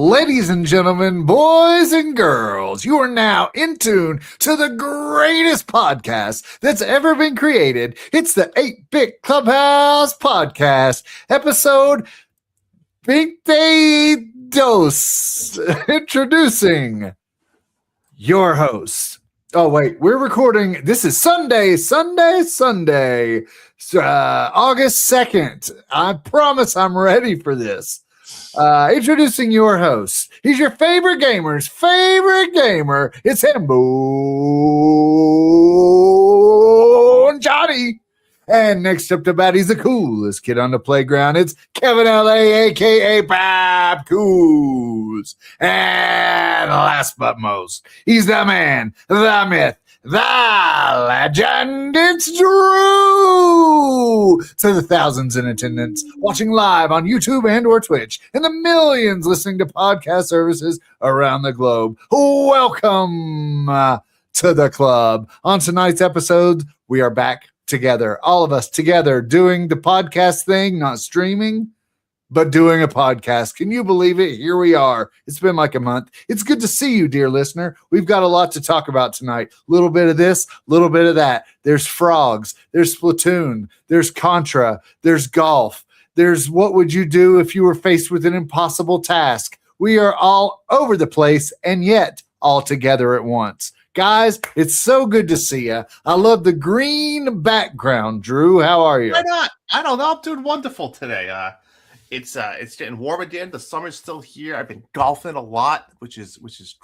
Ladies and gentlemen, boys and girls, you are now in tune to the greatest podcast that's ever been created. It's the 8-Bit Clubhouse Podcast, episode 22. Introducing your host. Oh, wait, we're recording. This is Sunday, August 2nd. I promise I'm ready for this. Introducing your host. He's your favorite gamer's favorite gamer. It's him, Boone Johnny. And next up to bat, he's the coolest kid on the playground. It's Kevin L.A., a.k.a. Bob Coos. And last but most, he's the man, the myth, the legend. It's Drew. To the thousands in attendance, watching live on YouTube and or Twitch, and the millions listening to podcast services around the globe. Welcome to the club. On tonight's episode, we are back together, all of us together, doing the podcast thing, not streaming, but doing a podcast. Can you believe it? Here we are. It's been like a month. It's good to see you, dear listener. We've got a lot to talk about tonight. A little bit of this, a little bit of that. There's frogs. There's Splatoon. There's Contra. There's golf. There's what would you do if you were faced with an impossible task? We are all over the place and yet all together at once. Guys, it's so good to see you. I love the green background. Drew, how are you? Why not? I don't know. I'm doing wonderful today. It's getting warm again. The summer's still here. I've been golfing a lot, which is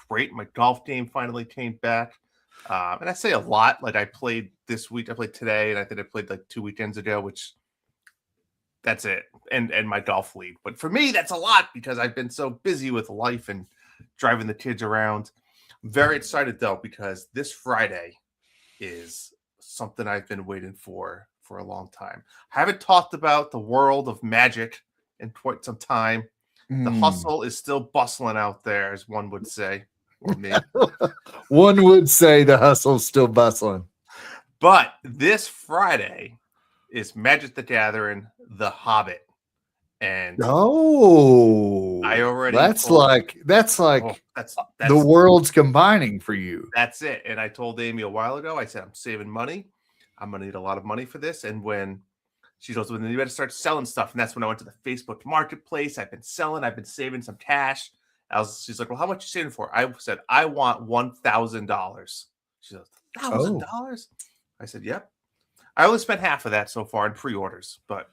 great. My golf game finally came back. And I say a lot. Like I played this week. I played today, and I think I played like 2 weekends ago, which that's it. And my golf league. But for me, that's a lot because I've been so busy with life and driving the kids around. I'm very excited though, because this Friday is something I've been waiting for a long time. I haven't talked about the world of Magic in quite some time. The hustle is still bustling out there, as one would say. Or me. One would say the hustle's still bustling. But this Friday is Magic the Gathering, The Hobbit. And I already that's like the world's combining for you. That's it. And I told Amy a while ago, I said, I'm saving money. I'm gonna need a lot of money for this. And when she goes, when you better start selling stuff, and that's when I went to the Facebook Marketplace. I've been saving some cash. She's like, well, how much you saving for? I said, I want $1,000. She goes, $1,000? I said, yep. I only spent half of that so far in pre-orders, but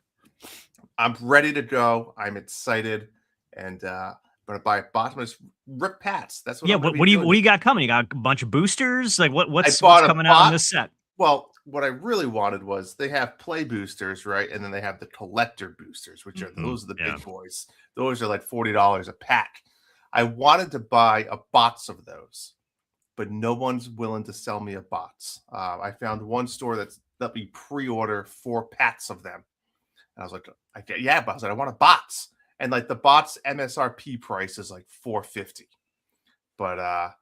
I'm ready to go. I'm excited, and I'm gonna buy bottomless Rip Pats. That's what. Yeah. What do you got coming? You got a bunch of boosters. Like what's coming out on this set? Well, what I really wanted was they have play boosters, right, and then they have the collector boosters, which are those are the big boys. Those are like $40 a pack. I wanted to buy a box of those, but no one's willing to sell me a box. I found one store let me pre-order 4 packs of them. And I was like, but I was like, I want a box. And like the box MSRP price is like $450. But I'm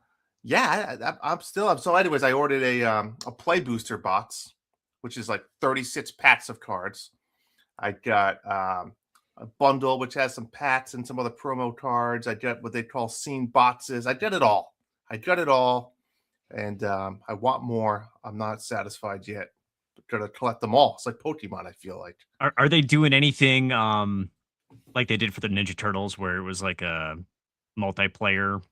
so anyways, I ordered a play booster box, which is like 36 packs of cards. I got a bundle which has some packs and some other promo cards. I got what they call scene boxes. I got it all. And I want more. I'm not satisfied yet. Gonna collect them all. It's like Pokemon, I feel like. Are they doing anything like they did for the Ninja Turtles, where it was like a multiplayer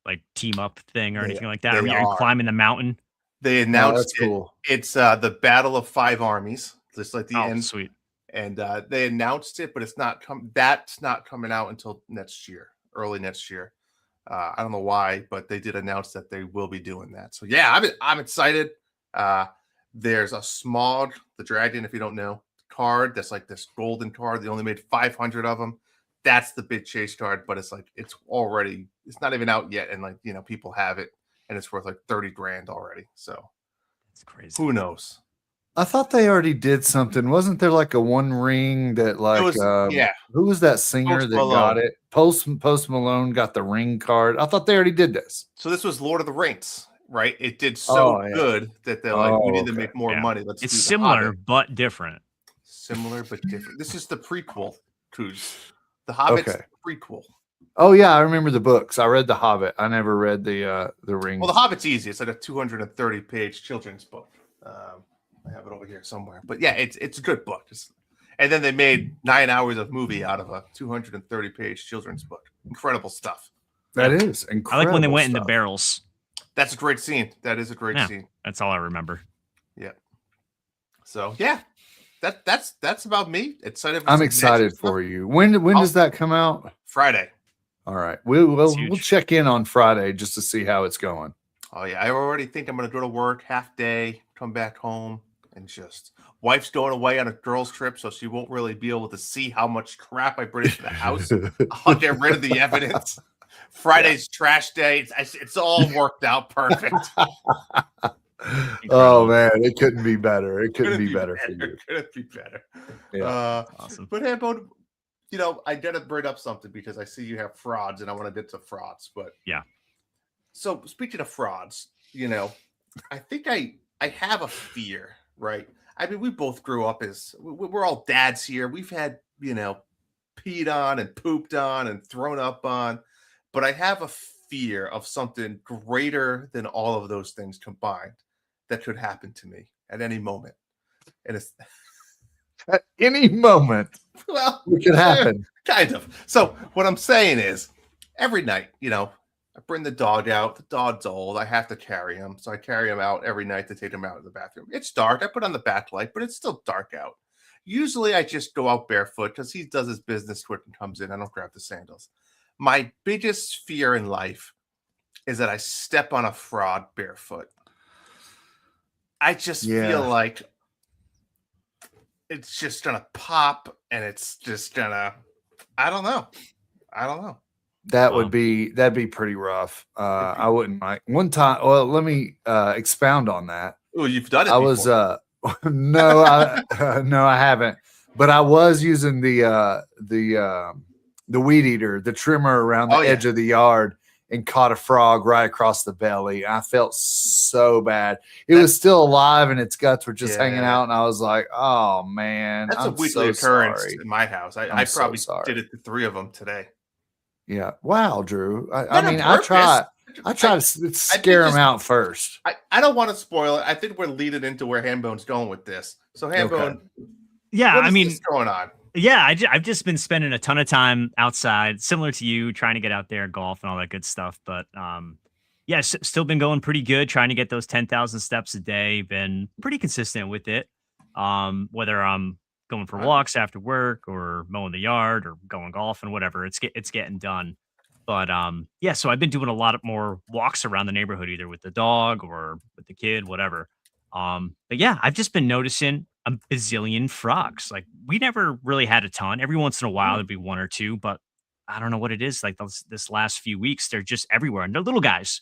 like team up thing or anything like that? Are you climbing the mountain? They announced it. Cool. It's the Battle of 5 Armies, just like the end. Sweet. And they announced it, but it's not that's not coming out until next year, early next year. I don't know why, but they did announce that they will be doing that. So yeah, I'm excited. There's a Smog the Dragon, if you don't know, card that's like this golden card. They only made 500 of them. that's the big chase card, but it's like it's not even out yet, and like people have it, and it's worth like $30,000 already. So it's crazy. Who knows? I thought they already did something. Wasn't there like a One Ring that like who was that singer Post that Malone. got it? Post Malone got the ring card. I thought they already did this. So this was Lord of the Rings, right? It did so good that they're like, we need to make more money. Let's it's do similar Hobbit. but different. Similar but different. This is the prequel, Coos. The Hobbit's the prequel. Oh yeah, I remember the books. I read The Hobbit. I never read the Ring. Well, The Hobbit's easy. It's like a 230-page children's book. I have it over here somewhere. But yeah, it's a good book. And then they made 9 hours of movie out of a 230-page children's book. Incredible stuff. That is incredible. I like when they went in the barrels. That's a great scene. That is a great scene. That's all I remember. Yeah. So yeah, that's about me. I'm excited for you. When does that come out? Friday. All right. We'll check in on Friday just to see how it's going. Oh yeah, I already think I'm gonna go to work half day, come back home, and just wife's going away on a girls' trip, so she won't really be able to see how much crap I bring into the house. I'll get rid of the evidence. Friday's trash day. It's all worked out perfect. Oh man, it couldn't be better. It couldn't be better for you. Couldn't be better. Yeah, awesome. But hey, I gotta bring up something because I see you have frauds, and I want to get to frauds. But yeah. So speaking of frauds, I think I have a fear, right? I mean, we both grew up as we're all dads here. We've had peed on and pooped on and thrown up on. But I have a fear of something greater than all of those things combined that could happen to me at any moment. And it's at any moment. Well, it could happen. Kind of. So what I'm saying is every night, I bring the dog out. The dog's old. I have to carry him. So I carry him out every night to take him out of the bathroom. It's dark. I put on the backlight, but it's still dark out. Usually I just go out barefoot because he does his business quick and comes in. I don't grab the sandals. My biggest fear in life is that I step on a fraud barefoot. I just feel like it's just going to pop and it's just going to, I don't know. That'd be pretty rough. I wouldn't like one time. Well, let me expound on that. Oh, you've done it. I was no, I haven't. But I was using the weed eater, the trimmer around the edge of the yard, and caught a frog right across the belly. I felt so bad. It was still alive and its guts were just hanging out. And I was like, oh man, that's a weekly occurrence in my house. I probably did it to 3 of them today. Yeah. Wow, Drew. I mean, I try to scare them out first. I don't want to spoil it. I think we're leading into where Hambone's going with this. So Hambone, what is this going on? Yeah, I've just been spending a ton of time outside, similar to you, trying to get out there, golf and all that good stuff. But still been going pretty good, trying to get those 10,000 steps a day. Been pretty consistent with it. Whether I'm going for walks after work or mowing the yard or going golfing, whatever, it's getting done. But so I've been doing a lot of more walks around the neighborhood, either with the dog or with the kid, whatever. But yeah, I've just been noticing a bazillion frogs. Like, we never really had a ton. Every once in a while there'd be 1 or 2, but I don't know what it is. Like this last few weeks, they're just everywhere. And they're little guys,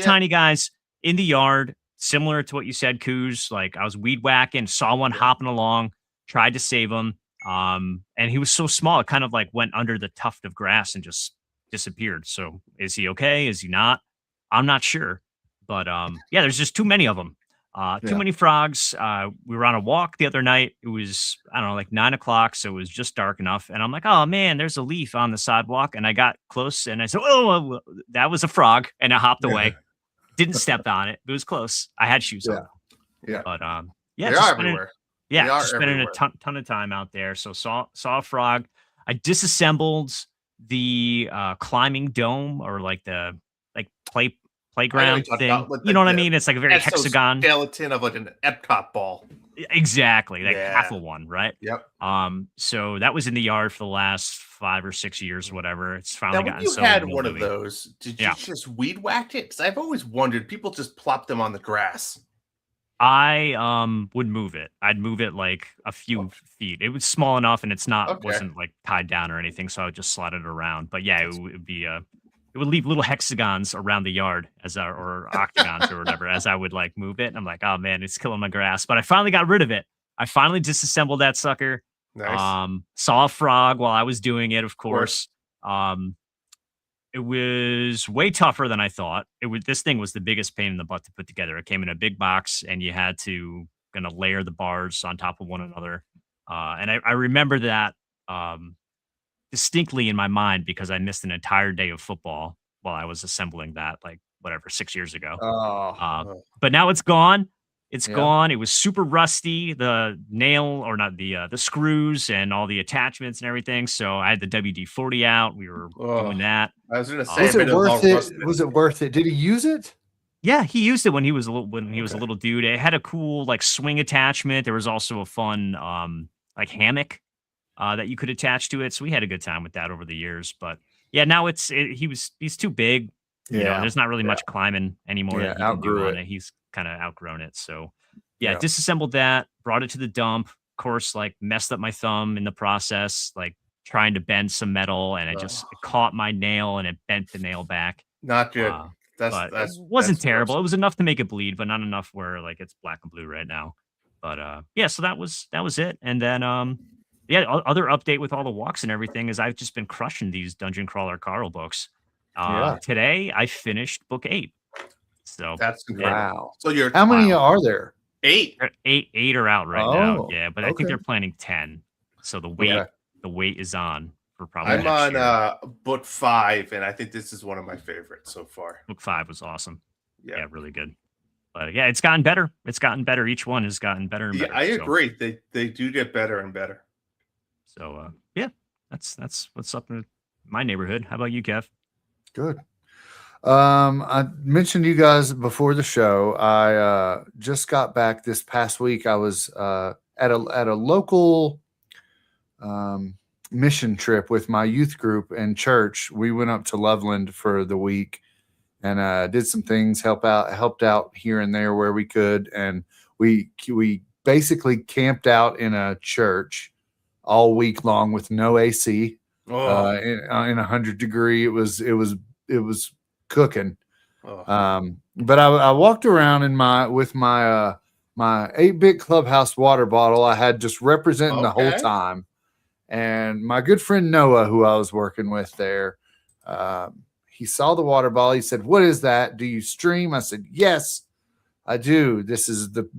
tiny guys in the yard, similar to what you said, Coos. Like, I was weed whacking, saw one hopping along, tried to save him. And he was so small, it kind of like went under the tuft of grass and just disappeared. So is he okay? Is he not? I'm not sure. But there's just too many of them. Too many frogs. We were on a walk the other night. It was, I don't know, like 9 o'clock. So it was just dark enough. And I'm like, oh man, there's a leaf on the sidewalk. And I got close and I said, oh, that was a frog. And I hopped away. Didn't step on it. It was close. I had shoes on. Yeah. But they are everywhere. Just spending a ton of time out there. So saw a frog. I disassembled the climbing dome, or like the playground thing. You know what I mean? It's like a very hexagon skeleton of like an Epcot ball. Exactly, like half of one, right? Yep. So that was in the yard for the last 5 or 6 years, or whatever. It's finally gotten. You had one of those. Did you just weed whack it? Because I've always wondered. People just plop them on the grass. I would move it. I'd move it like a few feet. It was small enough, and wasn't like tied down or anything, so I would just slide it around. But yeah, it would be it would leave little hexagons around the yard or octagons or whatever as I would like move it. And I'm like, oh man, it's killing my grass. But I finally got rid of it. I finally disassembled that sucker. Nice. Saw a frog while I was doing it, of course. It was way tougher than I thought. This thing was the biggest pain in the butt to put together. It came in a big box, and you had to layer the bars on top of one another. And I remember that distinctly in my mind because I missed an entire day of football while I was assembling that, like whatever, 6 years ago. But now it's gone. It's gone. It was super rusty. The nail, or not the screws and all the attachments and everything. So I had the WD-40 out. We were doing that. I was going to say, was it worth it? Was it worth it? Did he use it? Yeah, he used it when he was a little dude. It had a cool like swing attachment. There was also a fun like hammock that you could attach to it. So we had a good time with that over the years. But yeah, now he's too big. You know, there's not really much climbing anymore that you can do on it. He's kind of outgrown it. So disassembled that, brought it to the dump. Of course, like messed up my thumb in the process, like trying to bend some metal, and it caught my nail and it bent the nail back. Not good. It wasn't terrible. It was enough to make it bleed, but not enough where like it's black and blue right now. But so that was it. And then other update with all the walks and everything is I've just been crushing these Dungeon Crawler Carl books. Today I finished book 8. So that's incredible. So how many are there? 8. Eight are out right now. Yeah, but I think they're planning 10. So the weight is on for probably. I'm on book 5, and I think this is one of my favorites so far. Book 5 was awesome. Yeah, really good. But yeah, it's gotten better. It's gotten better. Each one has gotten better and better. I agree. They do get better and better. So that's what's up in my neighborhood. How about you, Kev? Good. I mentioned you guys before the show. I just got back this past week. I was at a local mission trip with my youth group and church. We went up to Loveland for the week and did some things, helped out here and there where we could, and we basically camped out in a church all week long with no AC. In 100-degree. It was cooking. But I walked around with my 8-bit Clubhouse water bottle. I had just representing the whole time. And my good friend Noah, who I was working with there, he saw the water bottle. He said, "What is that? Do you stream?" I said, "Yes, I do. This is the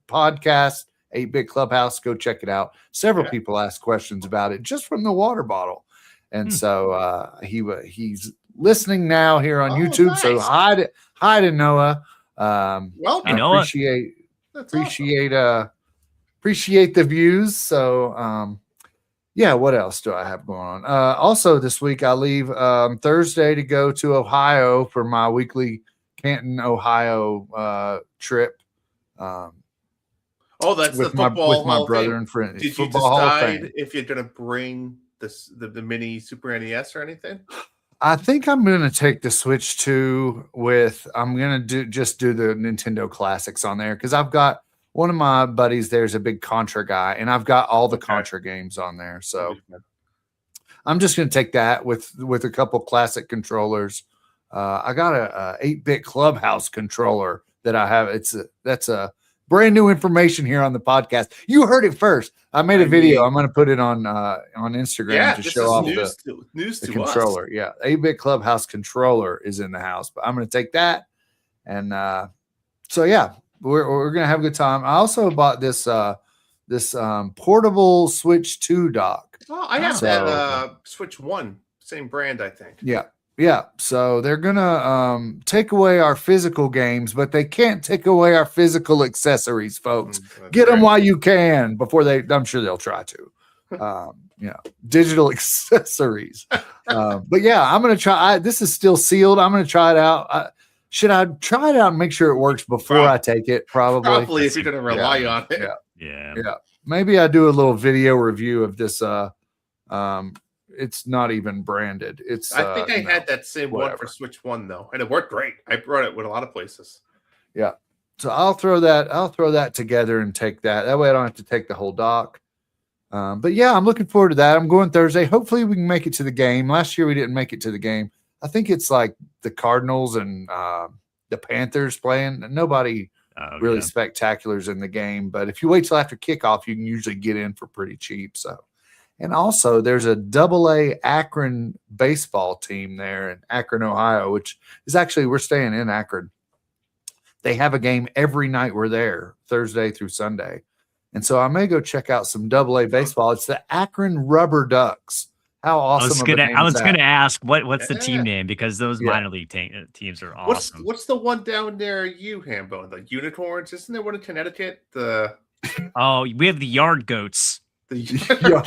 podcast, 8-bit Clubhouse. Go check it out." Several people asked questions about it just from the water bottle. And so he's listening now here on YouTube. Nice. So hi to Noah. Noah. Appreciate the views. So what else do I have going on? Also this week I leave Thursday to go to Ohio for my weekly Canton, Ohio trip. That's the football with my brother and friend. Did you decide if you're going to bring the mini Super NES or anything? I think I'm going to take the Switch 2 I'm going to do the Nintendo Classics on there because I've got one of my buddies there's a big Contra guy, and I've got all the Contra games on there. So I'm just going to take that with a couple classic controllers. I got a 8-bit Clubhouse controller that I have. That's a brand new information here on the podcast. You heard it first. I made a video. I'm going to put it on Instagram to show off the controller. Us. Yeah, 8-bit Clubhouse controller is in the house, but I'm going to take that. And we're going to have a good time. I also bought this portable Switch 2 dock. Oh, I have that Switch 1, same brand, I think. Yeah. So they're going to take away our physical games, but they can't take away our physical accessories, folks. Get them while you can I'm sure they'll try to. Digital accessories. But yeah, I'm going to try. This is still sealed. I'm going to try it out. Should I try it out and make sure it works before I take it? Probably if you're going to rely on it. Yeah. Maybe I do a little video review of this. It's not even branded. I think I had that same one for Switch 1 though, and it worked great. I brought it with a lot of places. Yeah. So I'll throw that together and take that. That way I don't have to take the whole dock. But yeah, I'm looking forward to that. I'm going Thursday. Hopefully we can make it to the game. Last year we didn't make it to the game. I think it's like the Cardinals and the Panthers playing. Nobody really spectaculars in the game, but if you wait till after kickoff, you can usually get in for pretty cheap. So, and also there's a AA Akron baseball team there in Akron, Ohio, which is actually, we're staying in Akron. They have a game every night we're there, Thursday through Sunday. And so I may go check out some AA baseball. It's the Akron Rubber Ducks. How awesome! I was gonna ask what's the team name, because those minor league teams are awesome. What's the one down there, Hambo? The Unicorns? Isn't there one in Connecticut? We have the Yard Goats. The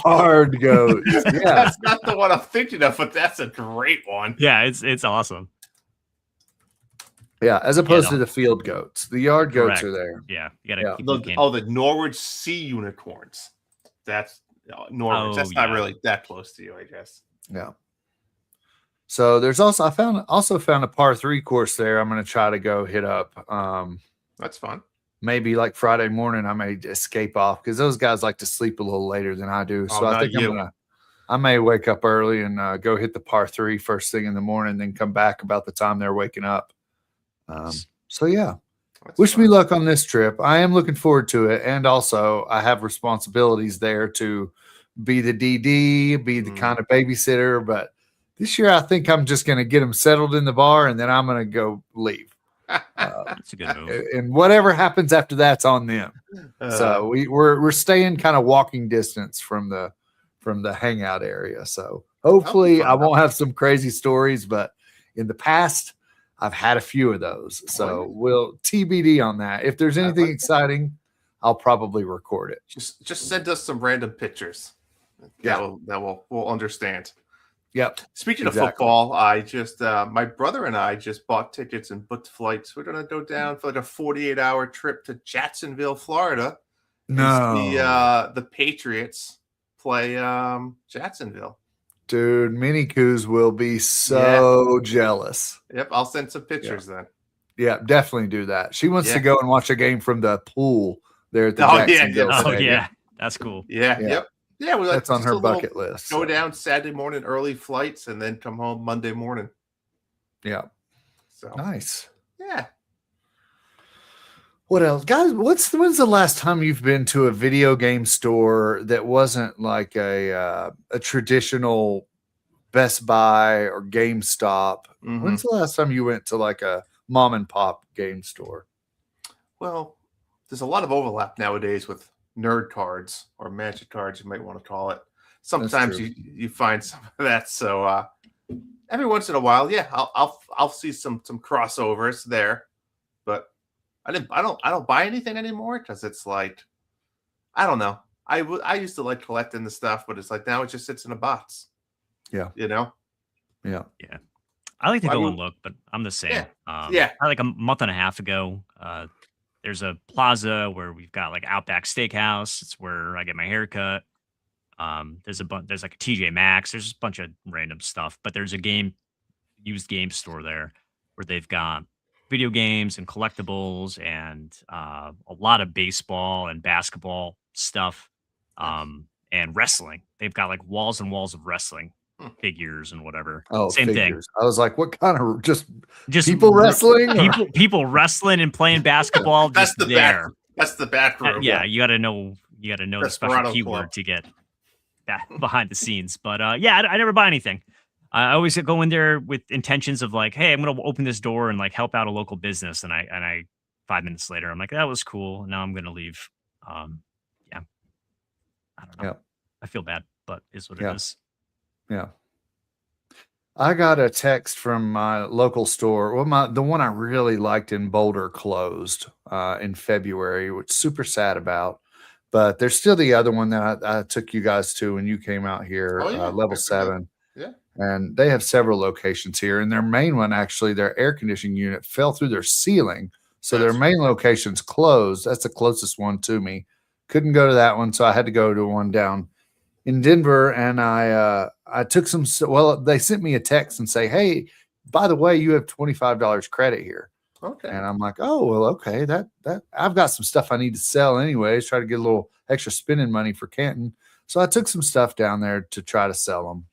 Yard Goats. Yeah, that's not the one I'm thinking of, but that's a great one. Yeah, it's awesome. Yeah, as opposed to the Field Goats, the Yard Goats are there. Yeah, you gotta keep the Norwich Sea Unicorns. That's Norwich. That's not really that close to you, I guess. Yeah. So there's also I found a par 3 course there. I'm going to try to go hit up. That's fun. Maybe like Friday morning I may escape off because those guys like to sleep a little later than I do. So I think I may wake up early and go hit the par 3 first thing in the morning, then come back about the time they're waking up. So yeah. Wish me luck on this trip. I am looking forward to it. And also I have responsibilities there to be the DD, be the kind of babysitter. But this year I think I'm just going to get them settled in the bar and then I'm going to go leave. That's a good move. And whatever happens after that's on them. So we're staying kind of walking distance from the hangout area. So hopefully I won't have some crazy stories, but in the past I've had a few of those, so we'll TBD on that. If there's anything exciting, I'll probably record it. Just send us some random pictures. We'll understand. Yep. Speaking of football, I just my brother and I just bought tickets and booked flights. We're gonna go down for like a 48-hour trip to Jacksonville, Florida. No, the Patriots play Jacksonville. Dude, Minnie Coos will be so jealous. Yep, I'll send some pictures then. Yeah, definitely do that. She wants to go and watch a game from the pool there at the Jacksonville Stadium. Oh, yeah. That's cool. Yep. Yeah, that's on her bucket list. Go down Saturday morning, early flights, and then come home Monday morning. Yeah. So nice. Yeah. What else? Guys, when's the last time you've been to a video game store that wasn't like a traditional Best Buy or GameStop? Mm-hmm. When's the last time you went to like a mom and pop game store? Well, there's a lot of overlap nowadays with nerd cards or magic cards, you might want to call it. Sometimes you find some of that. So every once in a while, I'll see some crossovers there, but I don't buy anything anymore because it's like, I don't know. I used to like collecting the stuff, but it's like now it just sits in a box. Yeah. You know? Yeah. Yeah. I like to go and look, but I'm the same. Like a month and a half ago, there's a plaza where we've got like Outback Steakhouse. It's where I get my hair cut. There's like a TJ Maxx. There's just a bunch of random stuff, but there's a used game store there where they've got video games and collectibles and a lot of baseball and basketball stuff, and wrestling. They've got like walls and walls of wrestling figures and whatever. Oh, same figures. Thing. I was like, what kind of just people wrestling? People wrestling and playing basketball. That's the there. That's the back room. Yeah, you got to know the special keyword to get that behind the scenes. But I never buy anything. I always go in there with intentions of like, hey, I'm going to open this door and like help out a local business. And I 5 minutes later, I'm like, that was cool. Now I'm going to leave. I don't know. Yeah. I feel bad, but it's what it is. Yeah. I got a text from my local store. Well, the one I really liked in Boulder closed in February, which super sad about. But there's still the other one that I took you guys to when you came out here, level 7. Yeah. And they have several locations here. And their main one, actually, their air conditioning unit fell through their ceiling. So their main location's closed. That's the closest one to me. Couldn't go to that one. So I had to go to one down in Denver. And I took they sent me a text and say, hey, by the way, you have $25 credit here. Okay. And I'm like, oh, well, okay, that I've got some stuff I need to sell anyways, try to get a little extra spending money for Canton. So I took some stuff down there to try to sell them.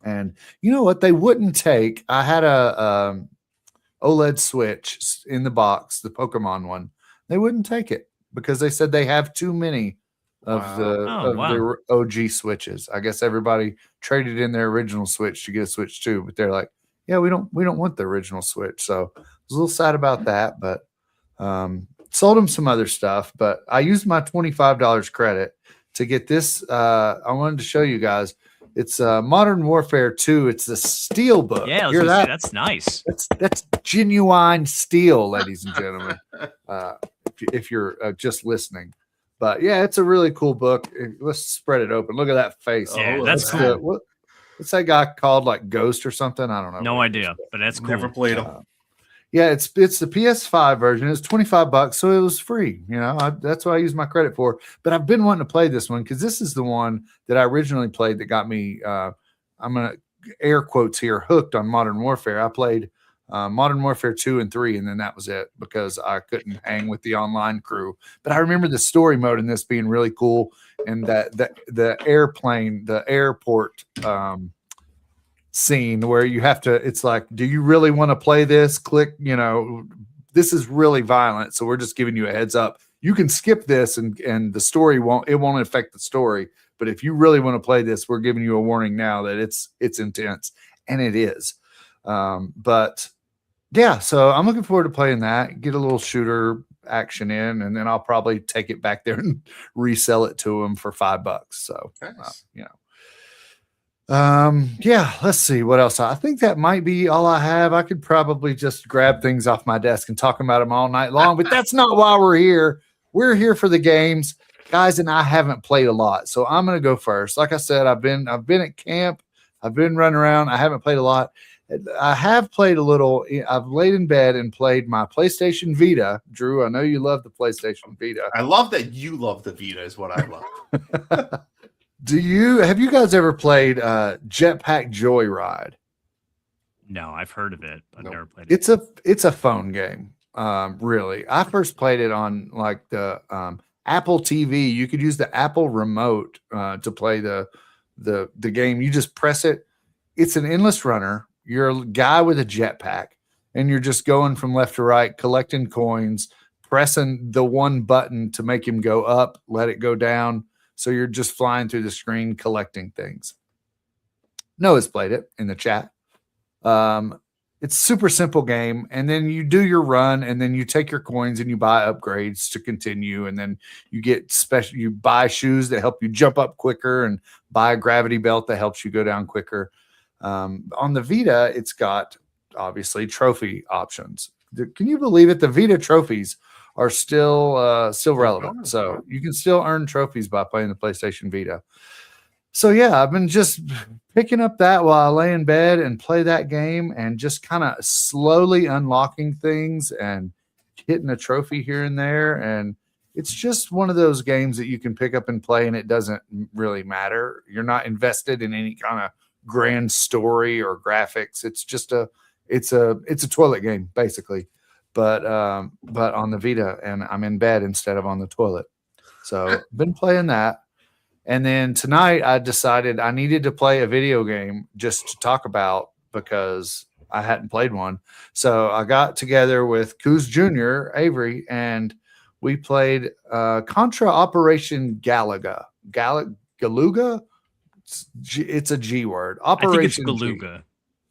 And you know what? They wouldn't take. I had a OLED Switch in the box, the Pokemon one. They wouldn't take it because they said they have too many of the OG Switches. I guess everybody traded in their original Switch to get a Switch 2, but they're like, yeah, we don't want the original Switch. So I was a little sad about that, but sold them some other stuff. But I used my $25 credit to get this. I wanted to show you guys. It's Modern Warfare 2. It's the steel book. Yeah, hear that? That's nice. That's genuine steel, ladies and gentlemen. If you're just listening, but yeah, it's a really cool book. Let's spread it open. Look at that face. Yeah, that's cool. What's that guy called? Like Ghost or something? I don't know. No idea, but that's cool. Never played him. Yeah, it's the PS5 version. It's $25, so it was free. You know, that's what I use my credit for. But I've been wanting to play this one because this is the one that I originally played that got me. I'm gonna air quotes here, hooked on Modern Warfare. I played Modern Warfare 2 and 3, and then that was it because I couldn't hang with the online crew. But I remember the story mode in this being really cool, and that the airport scene where you have to, it's like, do you really want to play this? Click, this is really violent, so we're just giving you a heads up. You can skip this and the story won't affect the story. But if you really want to play this, we're giving you a warning now that it's intense, and it is. But yeah, so I'm looking forward to playing that, get a little shooter action in, and then I'll probably take it back there and resell it to them for $5. So, nice. Yeah, let's see what else. I think that might be all I have. I could probably just grab things off my desk and talk about them all night long, but that's not why we're here. We're here for the games, guys, and I haven't played a lot. So I'm going to go first. Like I said, I've been at camp. I've been running around. I haven't played a lot. I have played a little. I've laid in bed and played my PlayStation Vita. Drew, I know you love the PlayStation Vita. I love that you love the Vita is what I love. Have you guys ever played Jetpack Joyride? No, I've heard of it. I've never played it. It's a phone game. Really. I first played it on like the Apple TV. You could use the Apple remote to play the game. You just press it. It's an endless runner. You're a guy with a jetpack, and you're just going from left to right, collecting coins, pressing the one button to make him go up, let it go down. So you're just flying through the screen, collecting things. Noah's played it in the chat. It's a super simple game. And then you do your run, and then you take your coins and you buy upgrades to continue. And then you get you buy shoes that help you jump up quicker, and buy a gravity belt that helps you go down quicker. On the Vita, it's got obviously trophy options. Can you believe it? The Vita trophies are still relevant. So you can still earn trophies by playing the PlayStation Vita. So yeah, I've been just picking up that while I lay in bed and play that game, and just kind of slowly unlocking things and hitting a trophy here and there. And it's just one of those games that you can pick up and play, and it doesn't really matter. You're not invested in any kind of grand story or graphics. It's just it's a toilet game basically. But on the Vita, and I'm in bed instead of on the toilet. So been playing that. And then tonight I decided I needed to play a video game just to talk about because I hadn't played one. So I got together with Coos Jr., Avery, and we played Contra Operation Galaga. Galuga? It's a G word. Operation I think it's Galuga.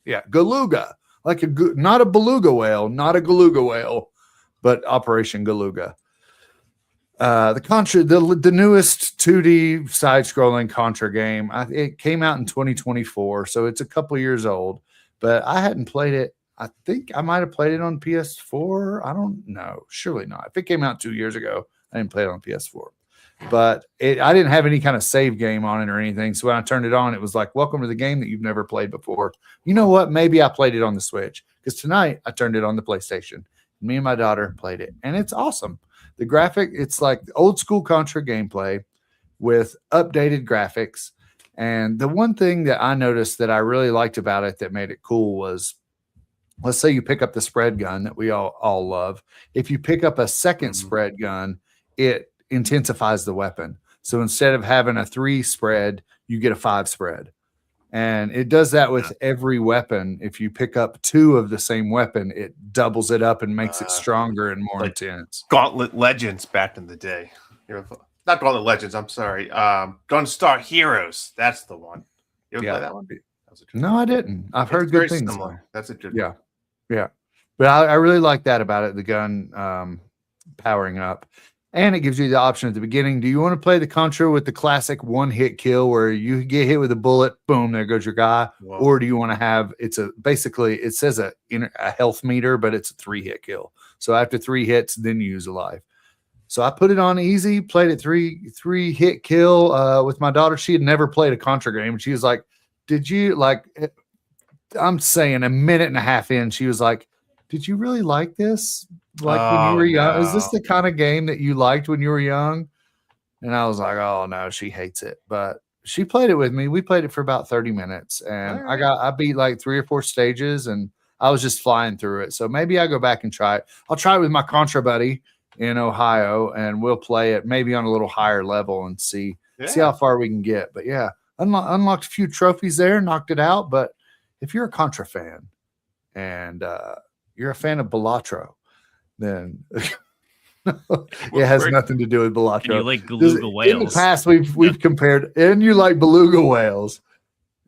Yeah, Galuga. Like not a beluga whale, not a Galuga whale, but Operation Galuga. The Contra, the newest 2D side-scrolling Contra game. It came out in 2024, so it's a couple years old. But I hadn't played it. I think I might have played it on PS4. I don't know. Surely not. If it came out 2 years ago, I didn't play it on PS4. But I didn't have any kind of save game on it or anything. So when I turned it on, it was like, welcome to the game that you've never played before. You know what? Maybe I played it on the Switch, because tonight I turned it on the PlayStation. Me and my daughter played it, and it's awesome. The graphic, it's like old school Contra gameplay with updated graphics. And the one thing that I noticed that I really liked about it that made it cool was let's say you pick up the spread gun that we all love. If you pick up a second spread gun, it intensifies the weapon. So instead of having a 3 spread, you get a 5 spread. And it does that with every weapon. If you pick up 2 of the same weapon, it doubles it up and makes it stronger and more intense. Gauntlet Legends back in the day. Not Gauntlet Legends, I'm sorry. Gunstar Heroes. That's the one. You ever play that one? No, I didn't. I've heard good things. Similar. That's a good one. Yeah. But I really like that about it, the gun powering up. And it gives you the option at the beginning. Do you want to play the Contra with the classic one-hit kill where you get hit with a bullet, boom, there goes your guy? Whoa. Or do you want to have basically it says a health meter, but it's a 3-hit kill. So after 3 hits, then you use a life. So I put it on easy, played it 3-hit kill with my daughter. She had never played a Contra game. She was like, "Did you like?" I'm saying a minute and a half in, she was like, "Did you really like this? Like when you were young? Is this the kind of game that you liked when you were young?" And I was like, "Oh no, she hates it." But she played it with me. We played it for about 30 minutes, and I beat like 3 or 4 stages, and I was just flying through it. So maybe I go back and try it. I'll try it with my Contra buddy in Ohio, and we'll play it maybe on a little higher level and see how far we can get. But yeah, unlocked a few trophies there, knocked it out. But if you're a Contra fan and you're a fan of Balatro, then it has nothing to do with Balatro. And you like beluga whales. In the past, we've compared, and you like beluga whales.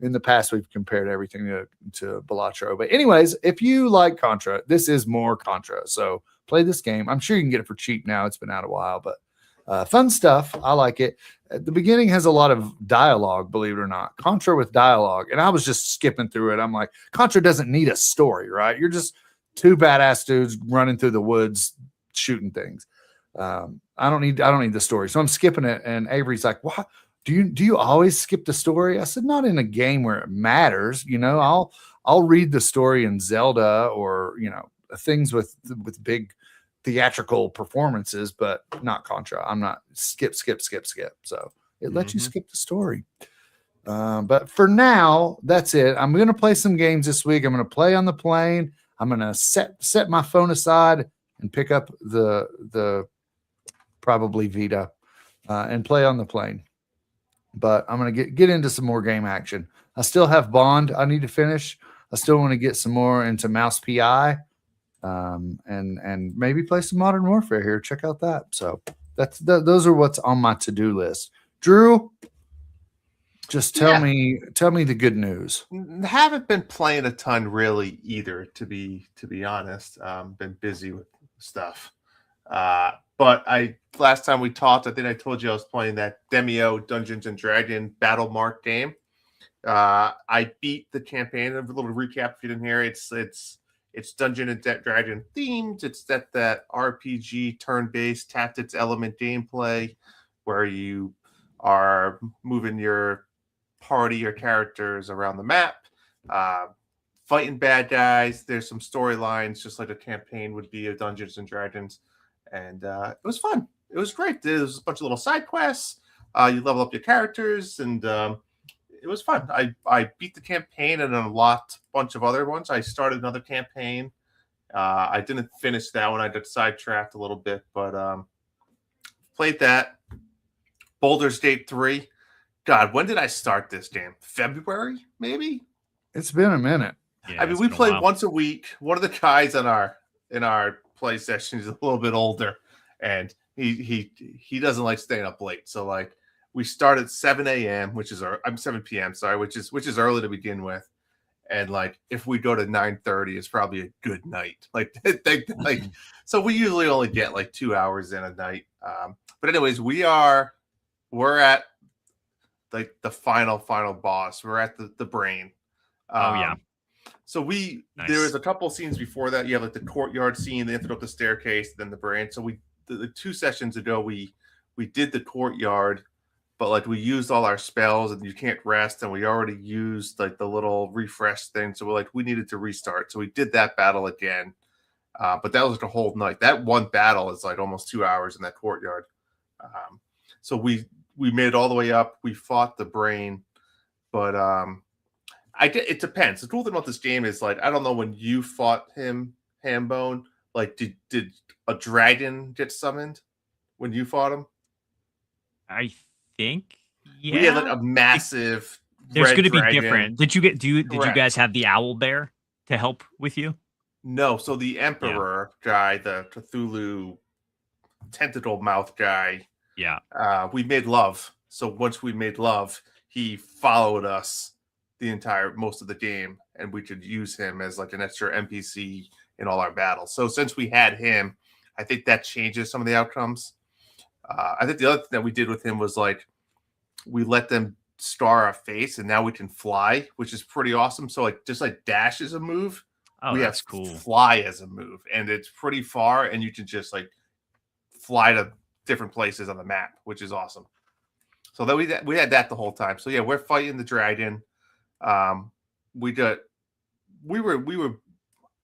In the past, we've compared everything to Balatro. But anyways, if you like Contra, this is more Contra. So play this game. I'm sure you can get it for cheap now. It's been out a while, but fun stuff. I like it. At the beginning has a lot of dialogue, believe it or not. Contra with dialogue. And I was just skipping through it. I'm like, Contra doesn't need a story, right? You're just 2 badass dudes running through the woods shooting things. I don't need the story. So I'm skipping it. And Avery's like, "What? Do you always skip the story?" I said, "Not in a game where it matters. You know, I'll read the story in Zelda or, you know, things with big theatrical performances, but not Contra. I'm not skip. So it lets you skip the story. But for now, that's it. I'm going to play some games this week. I'm going to play on the plane. I'm going to set my phone aside and pick up the probably Vita and play on the plane. But I'm going to get into some more game action. I still have Bond I need to finish. I still want to get some more into Mouse PI. And maybe play some Modern Warfare here. Check out that. So those are what's on my to-do list. Drew, just tell me the good news. Haven't been playing a ton really either, to be honest. Been busy with stuff. But last time we talked, I think I told you I was playing that Demio Dungeons and Dragon Battle Mark game. I beat the campaign. A little recap if you didn't hear it. It's Dungeon and Dragon themed. It's that RPG turn-based tactics element gameplay where you are moving your party or characters around the map, fighting bad guys. There's some storylines, just like a campaign would be of Dungeons and Dragons. And it was fun. It was great. There was a bunch of little side quests. You level up your characters, and it was fun. I beat the campaign and unlocked a bunch of other ones. I started another campaign. I didn't finish that one. I got sidetracked a little bit, but played that. Baldur's Gate 3. God, when did I start this game? February, maybe? It's been a minute. Yeah, I mean, we play once a week. One of the guys in our play session is a little bit older, and he doesn't like staying up late. So like we start at 7 a.m., which is 7 p.m. Sorry, which is early to begin with. And like if we go to 9:30, it's probably a good night. So we usually only get like 2 hours in a night. But anyways, we're at like the final boss. We're at the brain. So there was a couple scenes before that. You have like the courtyard scene, they entered up the staircase, then the brain. So the 2 sessions ago, we did the courtyard, but like we used all our spells and you can't rest, and we already used like the little refresh thing. So we needed to restart. So we did that battle again. But that was like a whole night. That one battle is like almost 2 hours in that courtyard. So we made it all the way up. We fought the brain, but It depends. The cool thing about this game is like I don't know when you fought him, Hambone. Like, did a dragon get summoned when you fought him? I think We had like yeah. a massive. There's red going to be dragon. different. Did you Correct. guys have the owl bear to help with you? No, so the Emperor guy, the Cthulhu tentacle mouth guy. Yeah. We made love. So once we made love, he followed us most of the game, and we could use him as like an extra NPC in all our battles. So since we had him, I think that changes some of the outcomes. I think the other thing that we did with him was like we let them star our face, and now we can fly, which is pretty awesome. So like just like dash is a move. Oh, we that's have cool. Fly as a move, and it's pretty far, and you can just like fly to different places on the map, which is awesome. So that we had that the whole time. So yeah, we're fighting the dragon.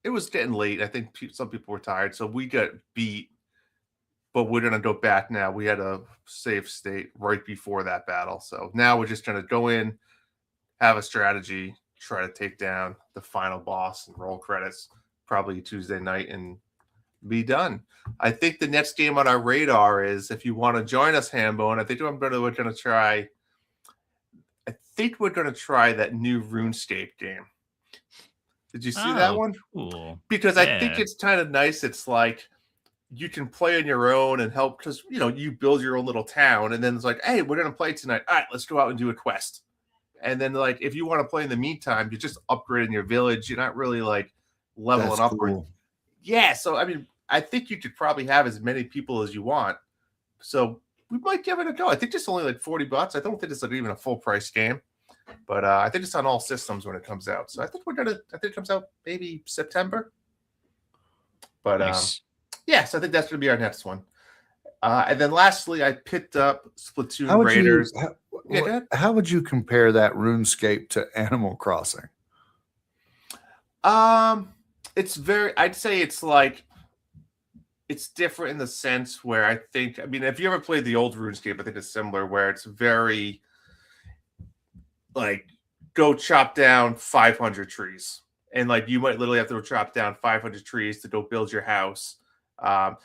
It was getting late. I think some people were tired, so we got beat. But we're gonna go back now. We had a save state right before that battle, so now we're just gonna go in, have a strategy, try to take down the final boss, and roll credits. Probably Tuesday night, and be done. I think the next game on our radar is if you want to join us, Hambone. I think we're gonna try. I think we're gonna try that new RuneScape game. Did you see that one? Cool. Because I think it's kind of nice. It's like you can play on your own and help because you build your own little town, and then it's like, hey, we're gonna play tonight. All right, let's go out and do a quest. And then like if you want to play in the meantime, you're just upgrading your village. You're not really like leveling up. Cool. Yeah, so I mean, I think you could probably have as many people as you want. So we might give it a go. I think it's only like $40. I don't think it's like even a full price game. But I think it's on all systems when it comes out. So I think it comes out maybe September. But nice. so I think that's gonna be our next one. And then lastly, I picked up Splatoon Raiders. How would you compare that RuneScape to Animal Crossing? I'd say it's like it's different in the sense where if you ever played the old RuneScape, I think it's similar where it's very like go chop down 500 trees. And like you might literally have to chop down 500 trees to go build your house. And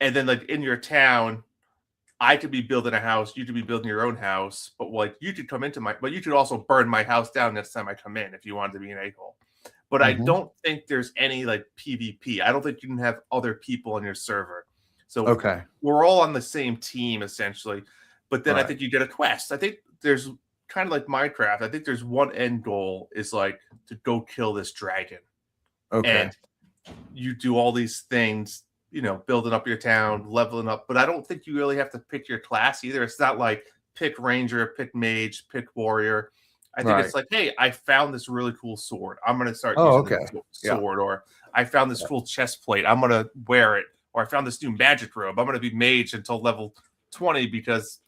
then like in your town, I could be building a house, you could be building your own house, but like you could come into but you could also burn my house down next time I come in if you wanted to be an a-hole. But I don't think there's any like PvP. I don't think you can have other people on your server. So we're all on the same team essentially. But then I think you get a quest. I think there's kind of like Minecraft. I think there's one end goal is like to go kill this dragon. Okay. And you do all these things, building up your town, leveling up. But I don't think you really have to pick your class either. It's not like pick ranger, pick mage, pick warrior. I think it's like, hey, I found this really cool sword. I'm going to start using this sword. Or I found this cool chest plate. I'm going to wear it. Or I found this new magic robe. I'm going to be mage until level 20 because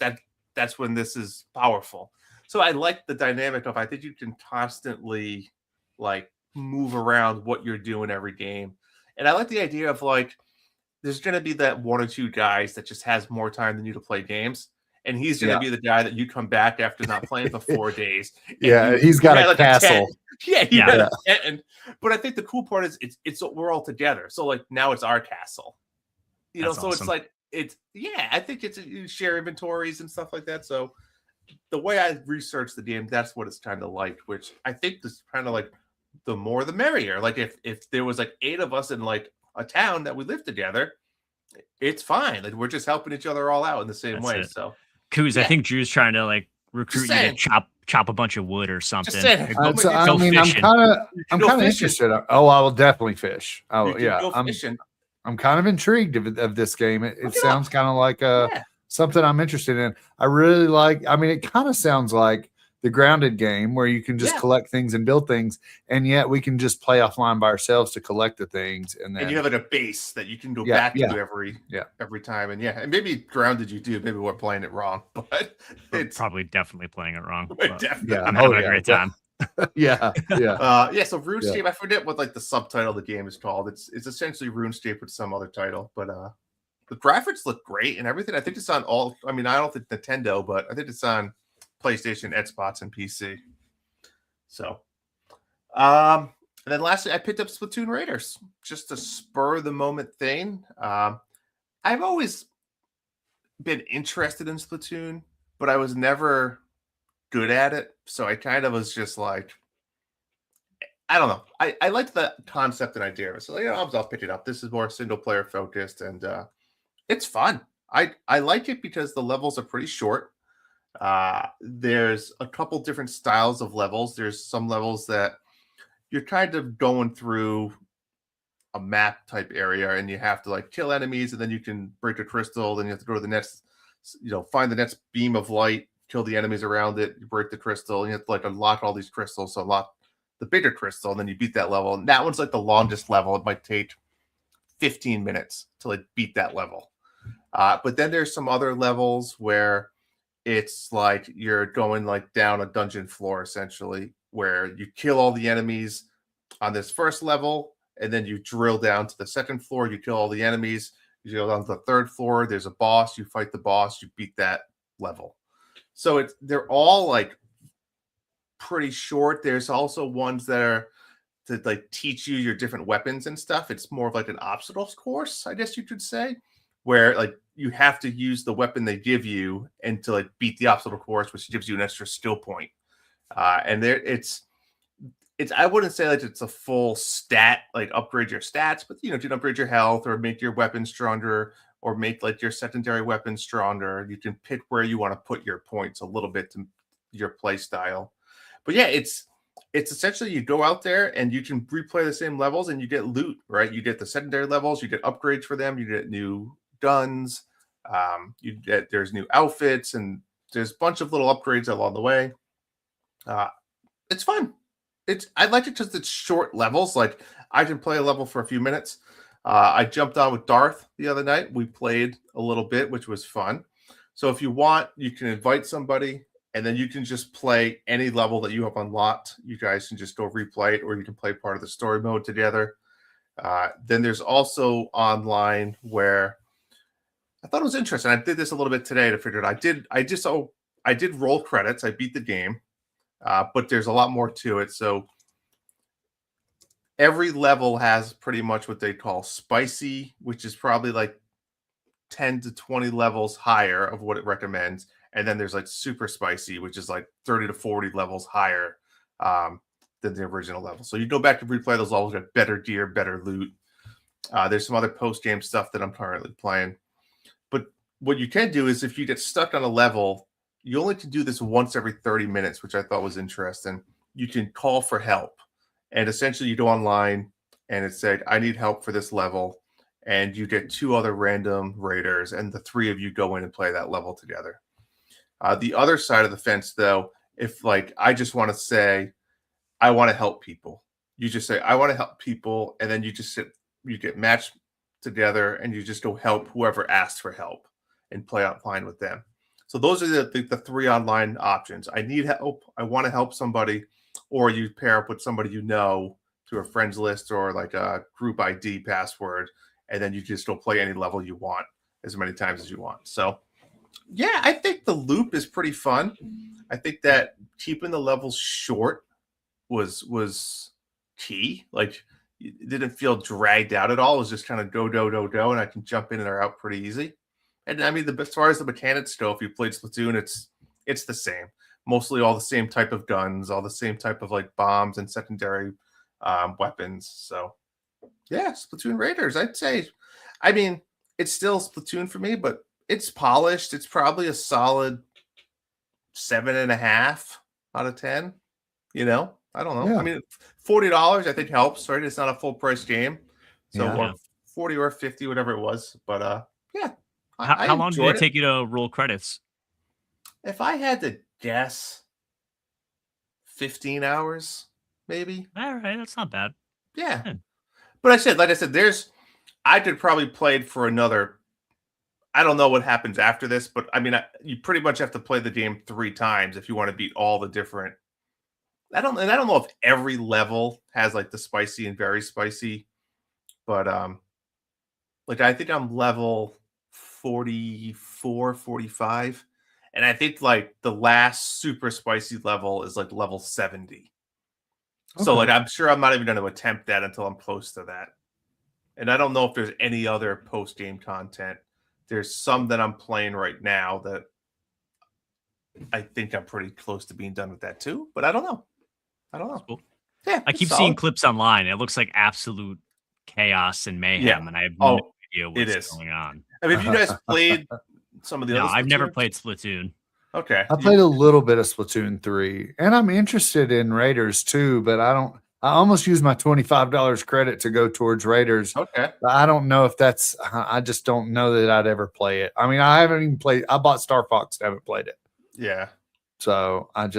that's when this is powerful. So I like the dynamic of I think you can constantly like move around what you're doing every game. And I like the idea of like there's going to be that one or two guys that just has more time than you to play games. And he's going to be the guy that you come back after not playing for 4 days. He's got a castle. A tent. But I think the cool part is it's we're all together. So like now it's our castle. That's so awesome. It's like I think you share inventories and stuff like that. So the way I researched the game, that's what it's kind of like, which I think is kind of like the more the merrier. Like if there was like 8 of us in like a town that we live together, it's fine. Like we're just helping each other all out in the same way. So Kuz, I think Drew's trying to like recruit you to chop a bunch of wood or something. I'm kind of interested. I will definitely fish. I'm kind of intrigued of this game. It sounds kind of like something I'm interested in. I really like. I mean, it kind of sounds like the Grounded game where you can just collect things and build things, and yet we can just play offline by ourselves to collect the things, and then you have a base that you can go back to every time. And maybe Grounded you do. Maybe we're playing it wrong, but it's probably definitely playing it wrong. I'm having a great time. So RuneScape, I forget what like the subtitle of the game is called. It's essentially RuneScape with some other title, but the graphics look great and everything. I think it's on all. I mean, I don't think Nintendo, but I think it's on PlayStation, Xbox, and PC. So And then lastly, I picked up Splatoon Raiders, just a spur of the moment thing. I've always been interested in Splatoon, but I was never good at it. So I kind of was just like, I don't know. I liked the concept and idea of it. So I'll pick it up. This is more single player focused, and it's fun. I like it because the levels are pretty short. There's a couple different styles of levels. There's some levels that you're kind of going through a map type area, and you have to like kill enemies, and then you can break a crystal. Then you have to go to the next, find the next beam of light, kill the enemies around it, you break the crystal, and you have to like unlock all these crystals. So unlock the bigger crystal, and then you beat that level. And that one's like the longest level. It might take 15 minutes to like beat that level. But then there's some other levels where it's like you're going like down a dungeon floor essentially, where you kill all the enemies on this first level, and then you drill down to the second floor, you kill all the enemies, you go down to the third floor, there's a boss, you fight the boss, you beat that level. So they're all like pretty short. There's also ones that are to like teach you your different weapons and stuff. It's more of like an obstacles course, I guess you could say, where like you have to use the weapon they give you and to like beat the obstacle course, which gives you an extra skill point. And there it's I wouldn't say like it's a full stat, like upgrade your stats, but you can upgrade your health or make your weapon stronger or make like your secondary weapon stronger. You can pick where you want to put your points a little bit to your play style. But yeah, it's essentially you go out there and you can replay the same levels and you get loot, right? You get the secondary levels, you get upgrades for them, you get new guns, there's new outfits, and there's a bunch of little upgrades along the way. It's fun. I like it because it's short levels. Like I can play a level for a few minutes. I jumped on with Darth the other night. We played a little bit, which was fun. So if you want, you can invite somebody, and then you can just play any level that you have unlocked. You guys can just go replay it, or you can play part of the story mode together. Then there's also online where I thought it was interesting. I did this a little bit today to figure it out. I did roll credits. I beat the game, but there's a lot more to it. So every level has pretty much what they call spicy, which is probably like 10 to 20 levels higher of what it recommends. And then there's like super spicy, which is like 30 to 40 levels higher than the original level. So you go back to replay those levels, get better gear, better loot. There's some other post-game stuff that I'm currently playing. But what you can do is if you get stuck on a level, you only can do this once every 30 minutes, which I thought was interesting. You can call for help. And essentially you go online and it said, I need help for this level. And you get 2 other random raiders, and the 3 of you go in and play that level together. The other side of the fence, though, if like I just want to say, I want to help people, you just say, I want to help people. And then you get matched together and you just go help whoever asks for help and play online with them. So those are the 3 online options. I need help. I want to help somebody, or you pair up with somebody through a friends list or like a group ID password, and then you just go play any level you want as many times as you want. So yeah, I think the loop is pretty fun. I think that keeping the levels short was key. Like it didn't feel dragged out at all. It was just kind of go, and I can jump in and out pretty easy. And I mean, as far as the mechanics go, if you played Splatoon, it's the same. Mostly all the same type of guns, all the same type of like bombs and secondary weapons. So yeah, Splatoon Raiders, I'd say. I mean, it's still Splatoon for me, but it's polished. It's probably a solid 7.5 out of 10. I don't know. Yeah. I mean, $40 I think helps, right? It's not a full price game. So Yeah. or 40 or 50, whatever it was. But yeah. How long did enjoyed it take you to roll credits? If I had to guess, 15 hours, maybe. All right, that's not bad. Yeah. Yeah. But like I said, I could probably play it for another. I don't know what happens after this, but I mean, you pretty much have to play the game 3 times if you want to beat all the different. I don't know if every level has like the spicy and very spicy, but like I think I'm level 44, 45, and I think like the last super spicy level is like level 70. So like I'm sure I'm not even going to attempt that until I'm close to that. And I don't know if there's any other post-game content. There's some that I'm playing right now that I think I'm pretty close to being done with that too, but I don't know. Cool. Yeah, I keep seeing clips online. It looks like absolute chaos and mayhem, and I have no idea what's going on. I mean, have you guys played some of the other No, I've Splatoon? never played Splatoon. Okay. I played a little bit of Splatoon 3, and I'm interested in Raiders too, but I almost use my $25 credit to go towards Raiders. Okay. I don't know if I just don't know that I'd ever play it. I mean, I haven't even played, I bought Star Fox, haven't played it. Yeah. So I'm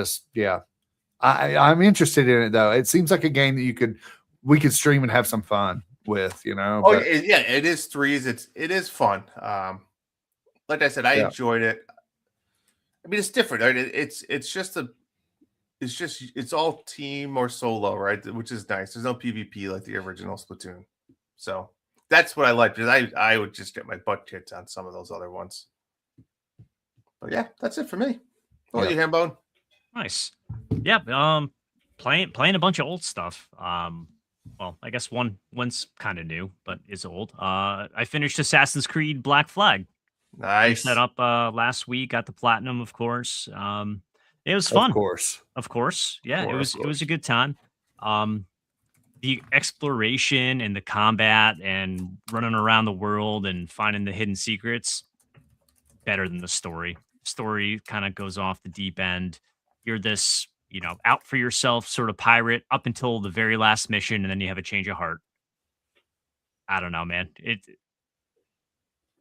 interested in it though. It seems like a game that we could stream and have some fun with, Oh, yeah, it is threes. It is fun. Like I said, I enjoyed it. I mean, it's different. Right? It's all team or solo, right? Which is nice. There's no PvP like the original Splatoon. So that's what I like, because I would just get my butt kicked on some of those other ones. But yeah, that's it for me. What about you, Hambone? Nice. Yeah, playing a bunch of old stuff. Well, I guess one's kind of new, but is old. I finished Assassin's Creed Black Flag. Nice. Set up last week, got the platinum, of course. It was fun. Of course. Yeah, it was a good time. The exploration and the combat and running around the world and finding the hidden secrets, better than the story. Story kind of goes off the deep end. You're this, out for yourself sort of pirate up until the very last mission, and then you have a change of heart. I don't know, man.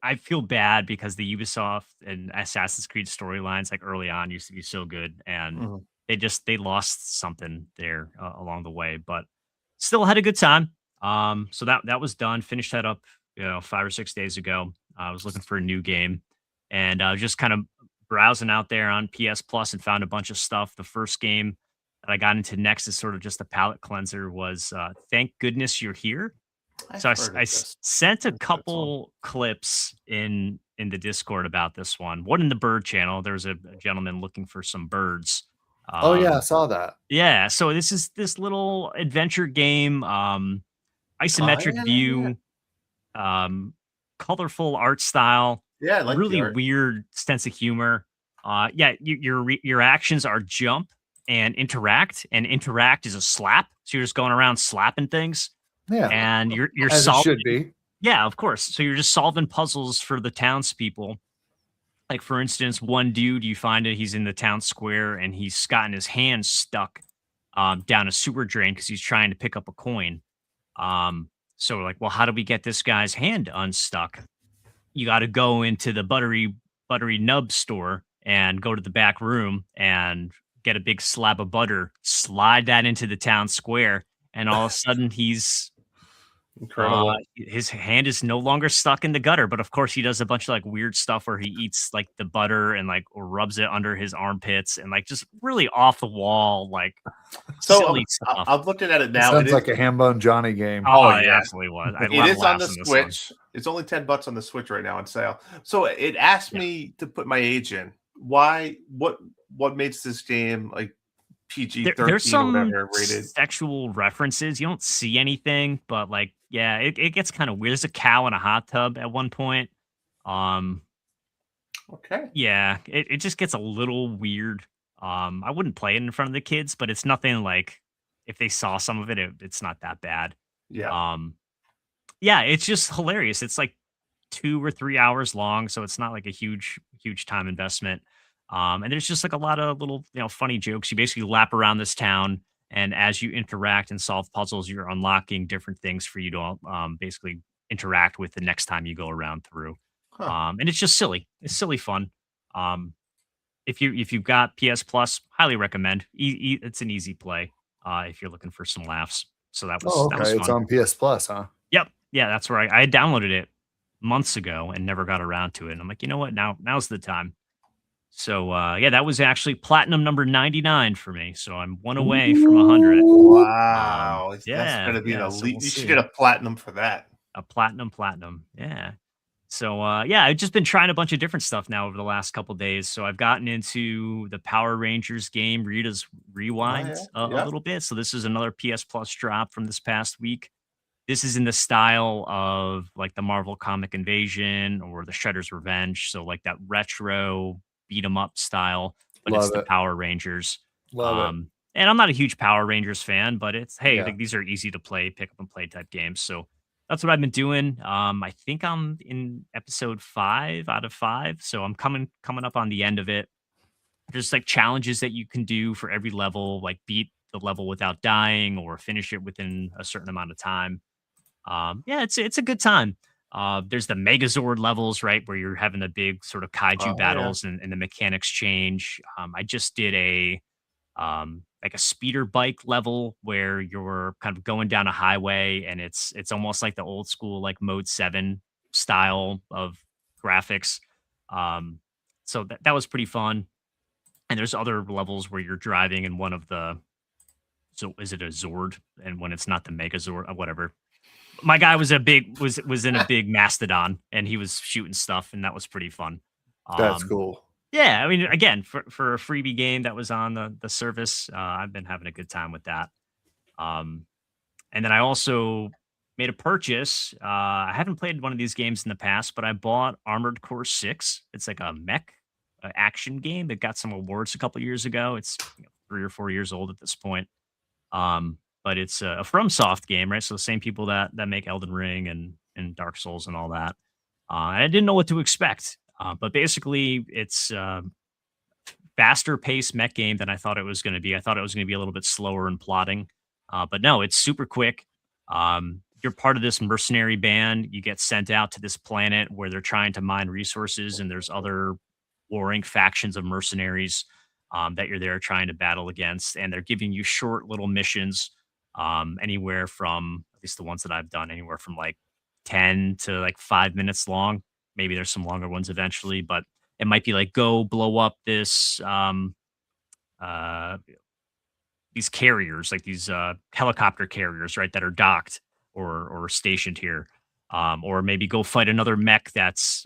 I feel bad because the Ubisoft and Assassin's Creed storylines, like early on, used to be so good, and they lost something there along the way, but still had a good time. So that was done. Finished that up, 5 or 6 days ago. I was looking for a new game, and I was just kind of browsing out there on PS Plus and found a bunch of stuff. The first game that I got into next is sort of just a palate cleanser. Was Thank Goodness You're Here. So I sent a couple clips in the Discord about this one. One in the bird channel. There was a gentleman looking for some birds. I saw that. Yeah. So this is this little adventure game, isometric view, colorful art style. Yeah, I like really weird sense of humor. Your actions are jump and interact is a slap. So you're just going around slapping things. Yeah, and you're as solving. It should be. Yeah, of course. So you're just solving puzzles for the townspeople. Like, for instance, one dude, you find that he's in the town square and he's gotten his hand stuck down a sewer drain because he's trying to pick up a coin. So we're like, well, how do we get this guy's hand unstuck? You got to go into the buttery nub store and go to the back room and get a big slab of butter, slide that into the town square, and all of a sudden he's incredible. His hand is no longer stuck in the gutter, but of course he does a bunch of like weird stuff where he eats like the butter and like rubs it under his armpits and like just really off the wall, like silly stuff. I'm looking at it now. Sounds like a Hambone Johnny game. Oh, it absolutely was. It is on the Switch. It's only $10 on the Switch right now on sale. So it asked me to put my age in. Why? What makes this game like PG-13 there's some or whatever rated? Sexual references. You don't see anything, but like, yeah, it gets kind of weird. There's a cow in a hot tub at one point. Okay. Yeah, it just gets a little weird. I wouldn't play it in front of the kids, but it's nothing like if they saw some of it, it's not that bad. Yeah. Yeah, it's just hilarious. It's like 2 or 3 hours long, so it's not like a huge time investment. And there's just like a lot of little, funny jokes. You basically lap around this town, and as you interact and solve puzzles, you're unlocking different things for you to basically interact with the next time you go around through. And it's just silly. It's silly fun. If you've got PS Plus, highly recommend. It's an easy play if you're looking for some laughs. So that was that was fun. It's on PS Plus, huh? Yep. Yeah, that's where I had downloaded it months ago and never got around to it. And I'm like, you know what? Now's the time. So that was actually platinum number 99 for me. So I'm one away from 100. Wow. That's gonna be an elite. So you should get a platinum for that. A platinum. Yeah. So yeah, I've just been trying a bunch of different stuff now over the last couple days. So I've gotten into the Power Rangers game, Rita's Oh Rewind, yeah. a Yep. little bit. So this is another PS Plus drop from this past week. This is in the style of like the Marvel Comic Invasion or the Shredder's Revenge. So like that retro beat 'em up style, but it's Love the it. Power Rangers. Love it. And I'm not a huge Power Rangers fan, but it's hey, Yeah. like these are easy to play, pick up and play type games. So that's what I've been doing. I think I'm in episode 5 out of 5. So I'm coming up on the end of it. There's like challenges that you can do for every level, like beat the level without dying or finish it within a certain amount of time. Yeah, it's a good time. There's the Megazord levels, right, where you're having the big sort of kaiju Oh yeah. battles and the mechanics change. I just did a like a speeder bike level where you're kind of going down a highway and it's almost like the old school like mode 7 style of graphics. Um, so that was pretty fun. And there's other levels where you're driving in one of the so is it a Zord? And when it's not the Megazord, whatever, my guy was in a big mastodon and he was shooting stuff and that was pretty fun. That's Um, cool. yeah, I mean, again, for a freebie game that was on the service, I've been having a good time with that. Um, and then I also made a purchase. I haven't played one of these games in the past, but I bought Armored Core 6. It's like a mech action game that got some awards a couple years ago. It's 3 or 4 years old at this point. But it's a FromSoft game, right? So the same people that make Elden Ring and Dark Souls and all that. And I didn't know what to expect. But basically, it's faster paced mech game than I thought it was going to be. I thought it was going to be a little bit slower and plotting, but no, it's super quick. You're part of this mercenary band. You get sent out to this planet where they're trying to mine resources, and there's other warring factions of mercenaries that you're there trying to battle against, and they're giving you short little missions, anywhere from at least the ones that I've done, anywhere from like 10 to like 5 minutes long. Maybe there's some longer ones eventually, but it might be like go blow up this uh these carriers, like these helicopter carriers, right, that are docked or stationed here. Or maybe go fight another mech that's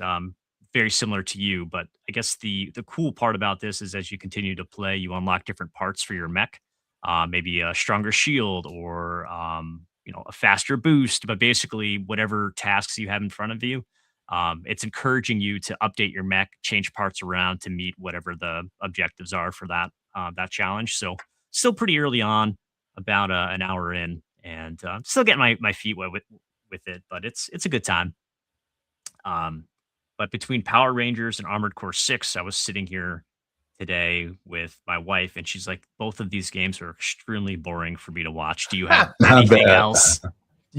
very similar to you. But I guess the cool part about this is as you continue to play, you unlock different parts for your mech. Maybe a stronger shield or a faster boost, but basically whatever tasks you have in front of you, it's encouraging you to update your mech, change parts around to meet whatever the objectives are for that challenge. So still pretty early on, about an hour in, and still getting my feet wet with it, but it's a good time. Um, but between Power Rangers and Armored Core 6, I was sitting here today with my wife, and she's like, "Both of these games are extremely boring for me to watch. Do you have I anything bet. else? Do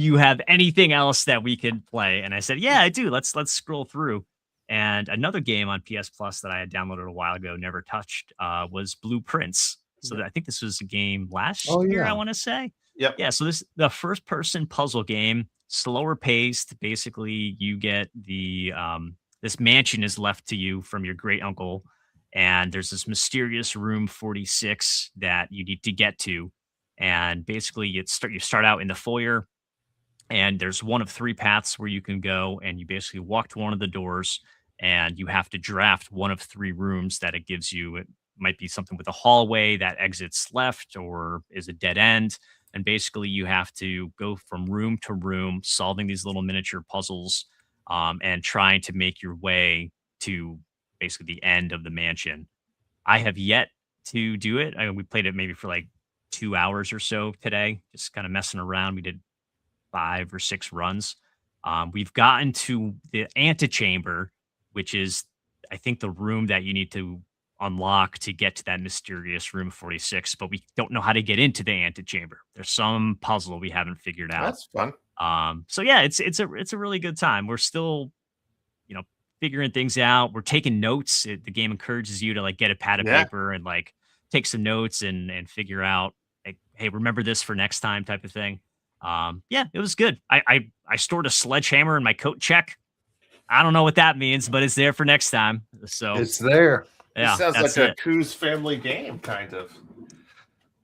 you have anything else that we could play?" And I said, "Yeah, I do. Let's scroll through." And another game on PS Plus that I had downloaded a while ago, never touched, was Blueprints. So Yep. I think this was a game last Oh year, I yeah. want to say. Yep. Yeah, so this the first person puzzle game, slower paced. Basically, you get this mansion is left to you from your great uncle, and there's this mysterious room 46 that you need to get to. And basically, you start out in the foyer, and there's one of three paths where you can go, and you basically walk to one of the doors, and you have to draft one of three rooms that it gives you. It might be something with a hallway that exits left or is a dead end, and basically you have to go from room to room solving these little miniature puzzles, and trying to make your way to basically the end of the mansion. I have yet to do it. We played it maybe for like 2 hours or so today, just kind of messing around. We did 5 or 6 runs. We've gotten to the antechamber, which is, I think, the room that you need to unlock to get to that mysterious room 46, but we don't know how to get into the antechamber. There's some puzzle we haven't figured out. That's fun. So yeah, it's a really good time. We're still, you know, figuring things out. We're taking notes. The game encourages you to like get a pad of Yeah. paper and like take some notes and figure out like, hey, remember this for next time type of thing. Yeah, it was good. I stored a sledgehammer in my coat check. I don't know what that means, but it's there for next time. So It's there. yeah, This sounds that's like a it. Coos family game, kind of.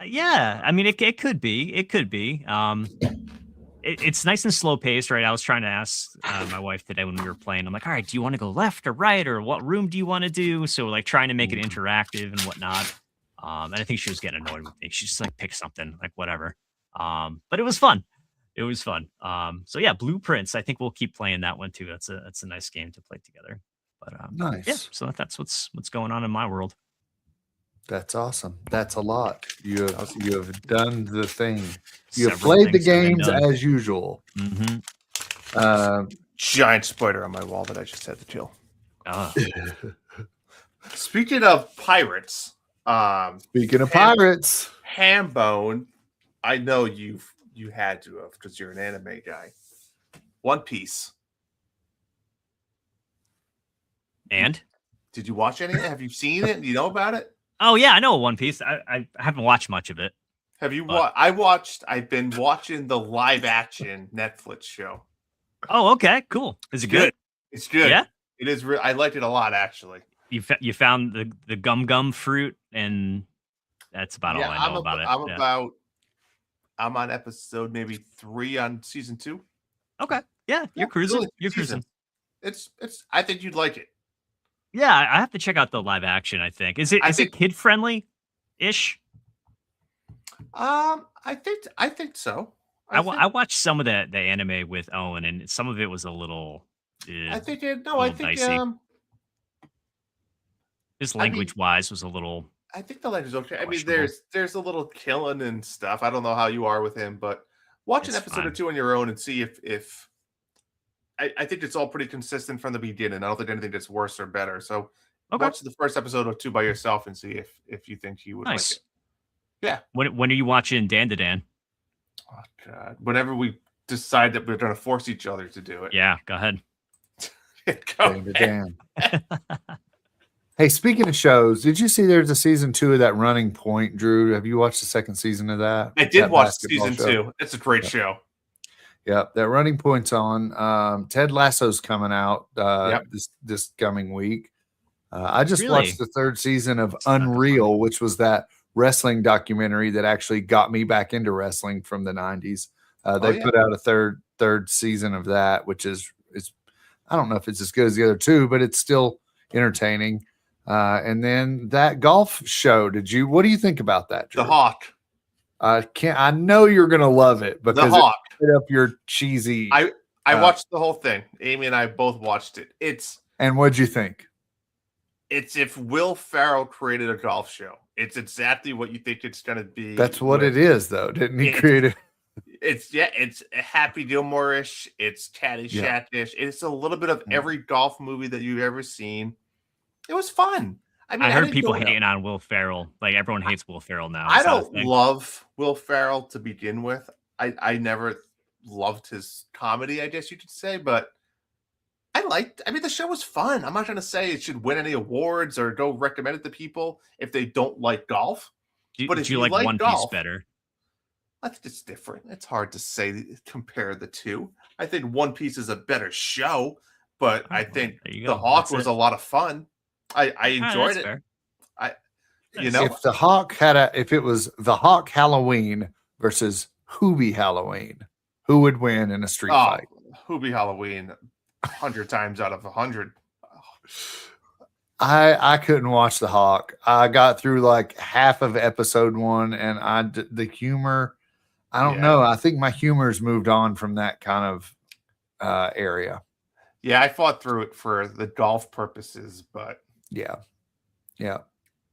Yeah, I mean, it could be. It could be. it's nice and slow paced, right? I was trying to ask my wife today when we were playing. I'm like, all right, do you want to go left or right, or what room do you want to do? So like trying to make it interactive and whatnot. And I think she was getting annoyed with me. She just like pick something, like whatever. But it was fun. It was fun. So yeah, Blueprints. I think we'll keep playing that one too. That's a nice game to play together. But Nice. yeah. So that's what's going on in my world. That's awesome. That's a lot. You have done the thing. You have Several played the things have been games done. as usual. Giant spider on my wall that I just had to kill. Oh, Speaking of pirates, Speaking of pirates, Hambone, I know you had to have because you're an anime guy. One Piece. and Did you watch any? Have you seen it? Do you know about it? oh yeah, I know One Piece. I haven't watched much of it. Have you But- I've been watching the live action Netflix show. Oh, okay, cool. Is it good? It's good. Yeah? It is I liked it a lot actually. You found the gum fruit, and that's about all I know about it. I'm on episode maybe 3 on season 2. Okay. Yeah, you're cruising. really You're season. cruising. It's I think you'd like it. Yeah, I have to check out the live action. I think is it kid friendly ish? I think so. I watched some of the anime with Owen, and some of it was a little. I think it, no, a I little think dicey. His I mean- language wise was a little. I think the language is okay. I mean, Questionable. there's a little killing and stuff. I don't know how you are with him, but watch an It's episode or fine. 2 on your own and see if I think it's all pretty consistent from the beginning. I don't think anything gets worse or better. So Okay. watch the first episode or 2 by yourself and see if you think you would Nice. like it. Yeah. When are you watching Dan to Dan? Oh God! Whenever we decide that we're going to force each other to do it, Yeah, go ahead. Go damn, ahead. damn. Hey, speaking of shows, did you see there's a season 2 of that Running Point, Drew? Have you watched the second season of that? I did That watch basketball season show? 2. It's a great show. Yep, that Running Point's on. Ted Lasso's coming out this coming week. I just Really? watched the 3rd season of Unreal, which was that wrestling documentary that actually got me back into wrestling from the 90s. They put out a third season of that, which is I don't know if it's as good as the other 2, but it's still entertaining. And then that golf show. What do you think about that, Drew? The Hawk. I know you're gonna love it The because Hawk. it hit up your cheesy. I watched the whole thing. Amy and I both watched it. And what'd you think? It's if Will Ferrell created a golf show. It's exactly what you think it's going to be. That's what it is, though. Didn't he create it? It's a Happy Gilmore-ish. It's Caddyshack-ish. It's a little bit of every golf movie that you've ever seen. It was fun. I mean, I heard didn't people know- hating on Will Ferrell. Like everyone hates Will Ferrell now. I Is that a don't thing? love Will Ferrell to begin with. I never loved his comedy, I guess you could say, but I mean, the show was fun. I'm not going to say it should win any awards or go recommend it to people if they don't like golf. But Did if you you like like One Piece golf- better? I think it's different. It's hard to say compare the two. I think One Piece is a better show, but I well, think there you The go. Hawk That's was it. a lot of fun. I All right, enjoyed that's it. fair. You know, If the Hawk if it was the Hawk Halloween versus Hoobie Halloween, who would win in a street fight? Hoobie Halloween, 100 times out of 100. I couldn't watch the Hawk. I got through like half of episode 1, and the humor. I don't Yeah. know. I think my humor's moved on from that kind of area. Yeah, I fought through it for the golf purposes, but Yeah.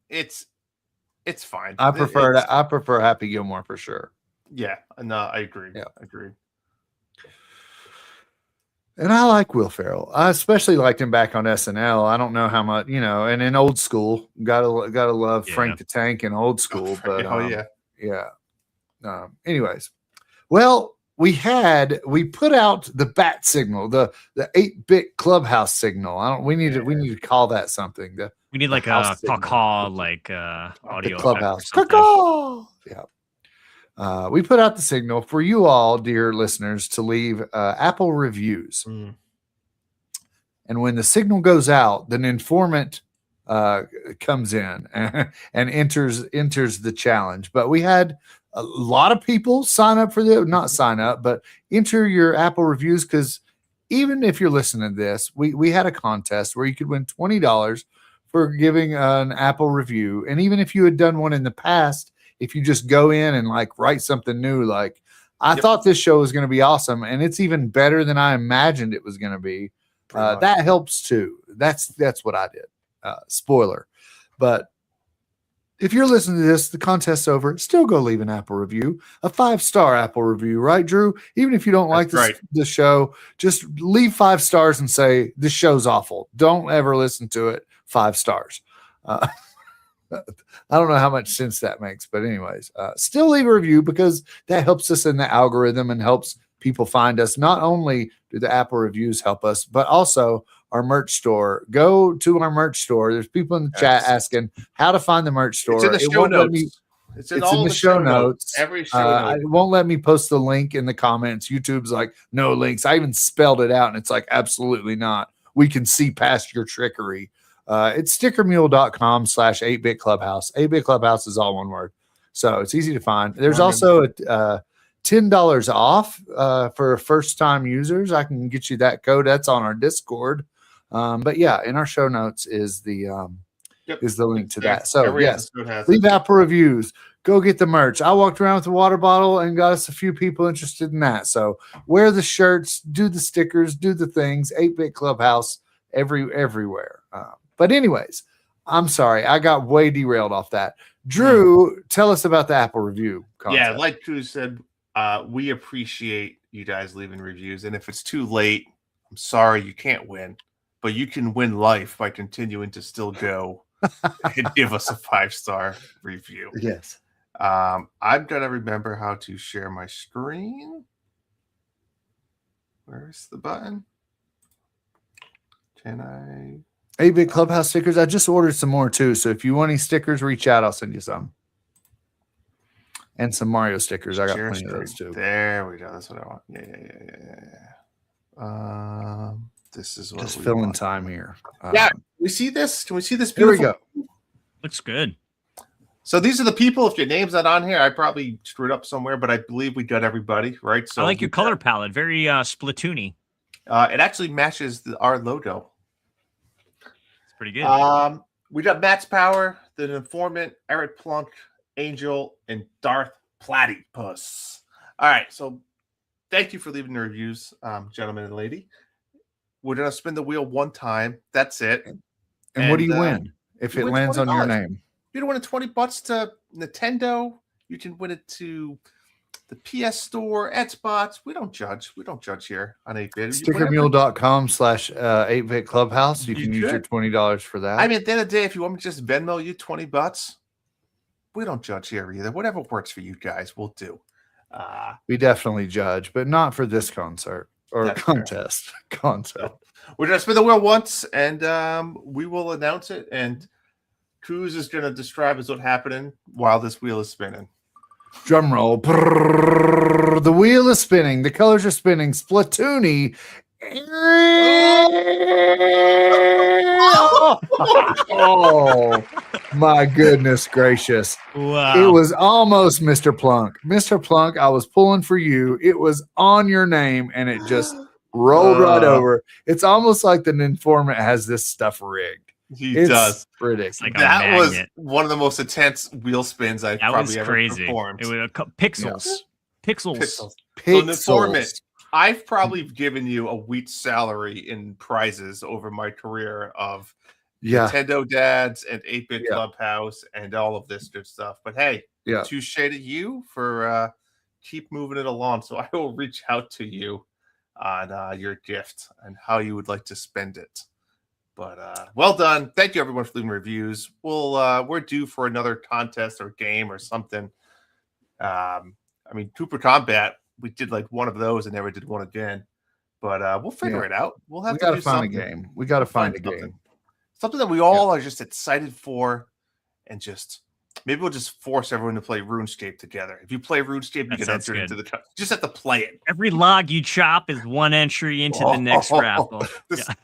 it's fine. I prefer Happy Gilmore for sure. Yeah, no, I agree. Yeah. I agree. And I like Will Ferrell. I especially liked him back on SNL. I don't know how much, and in Old School, gotta love Yeah. Frank the Tank in Old School. But yeah. Anyways, well, we put out the bat signal, the 8-bit clubhouse signal. We need to call that something. We need like a house signal. caw like The audio clubhouse. effect or something. Caw-caw! Yeah. We put out the signal for you all, dear listeners, to leave Apple reviews. And when the signal goes out, then informant comes in and enters the challenge. But we had a lot of people sign up for not sign up, but enter your Apple reviews, because even if you're listening to this, we had a contest where you could win $20 for giving an Apple review. And even if you had done one in the past, if you just go in and like write something new, like I thought this show was going to be awesome, and it's even better than I imagined it was going to be. That helps too. That's what I did. Spoiler. But if you're listening to this, the contest's over. Still go leave an Apple review, a 5-star Apple review, right, Drew? Even if you don't like the show, just leave 5 stars and say, this show's awful. Don't ever listen to it. 5 stars. I don't know how much sense that makes, but anyways, still leave a review, because that helps us in the algorithm and helps people find us. Not only do the Apple reviews help us, but also our merch store. Go to our merch store. There's people in the chat asking how to find the merch store. It's in the show notes. It's in all the show notes. Every show note. It won't let me post the link in the comments. YouTube's like, no links. I even spelled it out, and it's like, absolutely not. We can see past your trickery. It's stickermule.com/8bit clubhouse. 8bit clubhouse is all one word. So it's easy to find. There's also a $10 off for first-time users. I can get you that code. That's on our Discord. But yeah, in our show notes is the link to that. So yes, leave Apple reviews. Go get the merch. I walked around with a water bottle and got us a few people interested in that. So wear the shirts, do the stickers, do the things. 8-bit clubhouse everywhere. But anyways, I'm sorry, I got way derailed off that. Drew, tell us about the Apple review concept. Yeah, like Drew said, we appreciate you guys leaving reviews. And if it's too late, I'm sorry you can't win. But you can win life by continuing to still go and give us a 5-star review. Yes. I'm going to remember how to share my screen. Where's the button? Can I... 8-bit clubhouse stickers. I just ordered some more too. So if you want any stickers, reach out. I'll send you some. And some Mario stickers. I got plenty of those too. There we go. That's what I want. Yeah. This is what just filling time here. Yeah. We see this. Can we see this? Here we go. Looks good. So these are the people. If your name's not on here, I probably screwed up somewhere, but I believe we got everybody right. So I like your color palette. Very Splatoon-y. It actually matches our logo. Pretty good. We got Matt's Power, the Informant, Eric Plunk, Angel, and Darth Platypus. All right, so thank you for leaving the reviews, gentlemen and lady. We're gonna spin the wheel one time. That's it. And what do you win if it lands on your name? You can win $20 to Nintendo. You can win it to the PS Store, Xbox. We don't judge. We don't judge here on 8-bit. Stickermule.com/8bit clubhouse. You can use your $20 for that. I mean, at the end of the day, if you want me to just Venmo you $20, we don't judge here either. Whatever works for you guys, we'll do. We definitely judge, but not for this concert or contest. So we're gonna spin the wheel once, and we will announce it. And Cruz is gonna describe what's happening while this wheel is spinning. Drum roll. Brrr, the wheel is spinning. The colors are spinning. Splatoon-y. Oh, my goodness gracious. Wow. It was almost Mr. Plunk. Mr. Plunk, I was pulling for you. It was on your name, and it just rolled right over. It's almost like the Informant has this stuff rigged. He does. Ridiculous. Like that was one of the most intense wheel spins I've probably ever performed. It was pixels. Yeah. Pixels. So Informant, I've probably given you a week's salary in prizes over my career of Nintendo Dads and 8-bit Clubhouse and all of this good stuff. But hey, touche to you for keep moving it along. So I will reach out to you on your gift and how you would like to spend it. But well done. Thank you everyone for leaving reviews. We're due for another contest or game or something. I mean, Cooper Combat, we did like one of those and never did one again. But we'll figure it out. We'll have to find a game. We got to find a game. Something that we all are just excited for, and just maybe we'll just force everyone to play RuneScape together. If you play RuneScape, you can enter into the. Just have to play it. Every log you chop is one entry into the next raffle.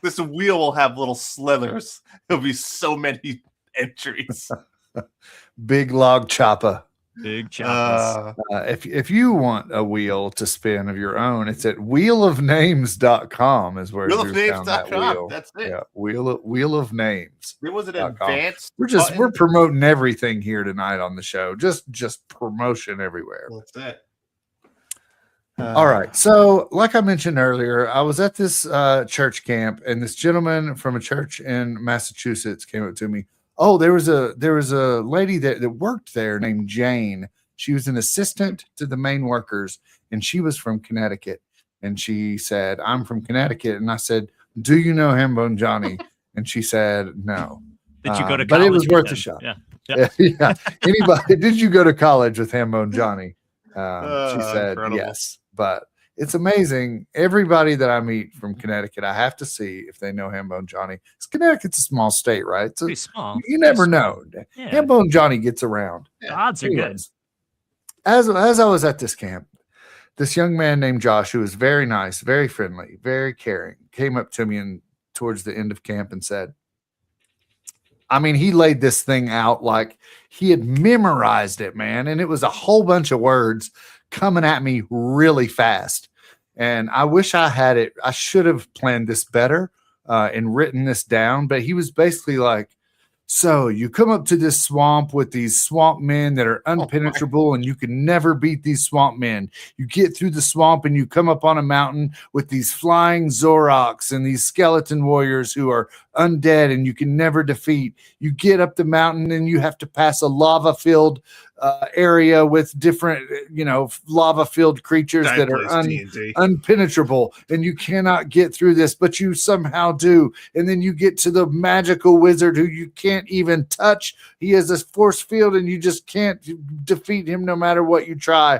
This wheel will have little slithers. There'll be so many entries. Big log chopper. Big choppers. If you want a wheel to spin of your own, it's at wheelofnames.com is where Drew found that wheel. That's it. Yeah, wheel of names. There was an advanced. We're promoting everything here tonight on the show. Just promotion everywhere. What's that? All right. So, like I mentioned earlier, I was at this church camp, and this gentleman from a church in Massachusetts came up to me. Oh, there was a lady that worked there named Jane. She was an assistant to the main workers, and she was from Connecticut. And she said, "I'm from Connecticut." And I said, "Do you know Hambone Johnny?" And she said, "No." Did you go to college? But it was worth him? a shot. Yeah. Yeah. Anybody? Did you go to college with Hambone Johnny? She said incredible. yes. But it's amazing. Everybody that I meet from Connecticut, I have to see if they know Hambone Johnny. Because Connecticut's a small state, right? So Pretty small. you never know. Yeah. Hambone Johnny gets around. The odds are good. As I was at this camp, this young man named Josh, who was very nice, very friendly, very caring, came up to me and towards the end of camp and said, I mean, he laid this thing out like he had memorized it, man. And it was a whole bunch of words coming at me really fast. And I wish I had it. I should have planned this better and written this down. But he was basically like, so you come up to this swamp with these swamp men that are unpenetrable and you can never beat these swamp men. You get through the swamp and you come up on a mountain with these flying Zoroks and these skeleton warriors who are undead and you can never defeat. You get up the mountain and you have to pass a lava-filled area with different, lava-filled creatures that are unpenetrable, and you cannot get through this, but you somehow do. And then you get to the magical wizard who you can't even touch. He has this force field, and you just can't defeat him no matter what you try.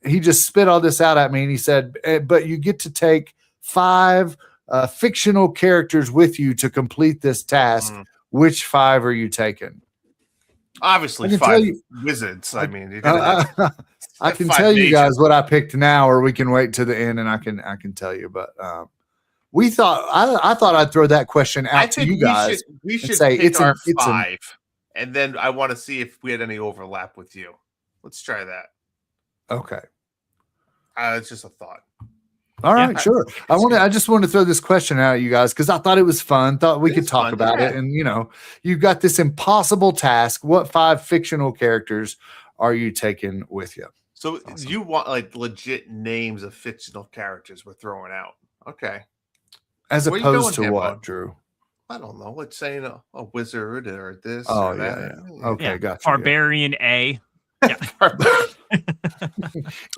He just spit all this out at me, and he said, but you get to take 5 fictional characters with you to complete this task. Which 5 are you taking? Obviously, 5 wizards. I mean, I can tell you guys what I picked now, or we can wait to the end, and I can tell you. But I thought I'd throw that question out to you guys. We should say pick our 5, and then I want to see if we had any overlap with you. Let's try that. Okay. It's just a thought. All right, sure. I just wanted to throw this question out at you guys because I thought it was fun. Thought we could talk about it. And you've got this impossible task. What 5 fictional characters are you taking with you? So you want like legit names of fictional characters we're throwing out. Okay. As opposed to what, Drew? I don't know. Let's say a wizard or this. Oh, or that. Yeah. Okay, gotcha. Barbarian A. Yeah.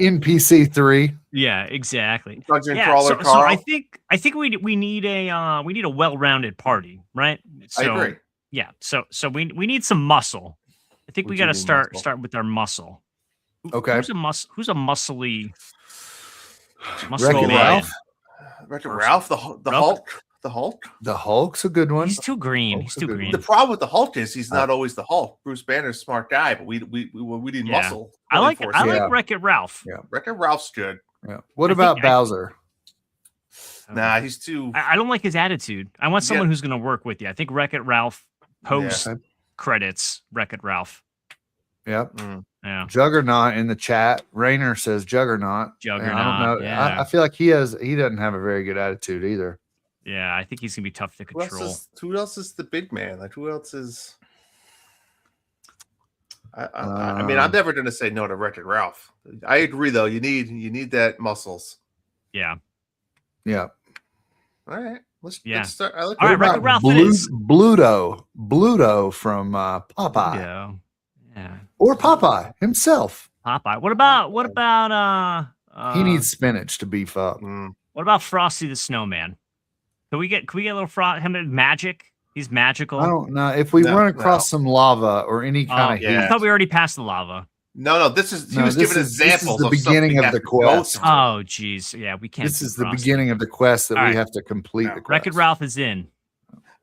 NPC 3. Yeah, exactly. Dungeon crawler. So I think we need a well-rounded party, right? So, I agree. Yeah. So we need some muscle. I think we got to start with our muscle. Okay. Who's a muscly Wreck-It Ralph? Wreck-It Ralph, the Hulk. The Hulk. The Hulk's a good one. He's too green. He's too green. The problem with the Hulk is he's not always the Hulk. Bruce Banner's a smart guy, but we need muscle. I like Wreck-It Ralph. Yeah, Wreck-It Ralph's good. Yeah. What about Bowser? Nah, he's too. I don't like his attitude. I want someone who's going to work with you. I think Wreck-It Ralph post credits. Wreck-It Ralph. Yep. Yeah. Juggernaut in the chat. Rainer says Juggernaut. I don't know. Yeah. I feel like he doesn't have a very good attitude either. Yeah, I think he's gonna be tough to control. Who else is the big man? Like who else is? I mean, I'm never gonna say no to Wreck-It Ralph. I agree, though. You need that muscles. Yeah. All right. Let's start. All right, Wreck-It Ralph. Bluto from Popeye. Yeah. Or Popeye himself. Popeye. What about he needs spinach to beef up. What about Frosty the Snowman? Can we get a little him magic? He's magical. I don't know. If we run across some lava or any kind of heat. I thought we already passed the lava. No, this is he was giving examples. This is the beginning of the quest. Oh, geez. Yeah, we can't. This is the beginning of the quest that we have to complete. The quest. Wreck-It Ralph is in.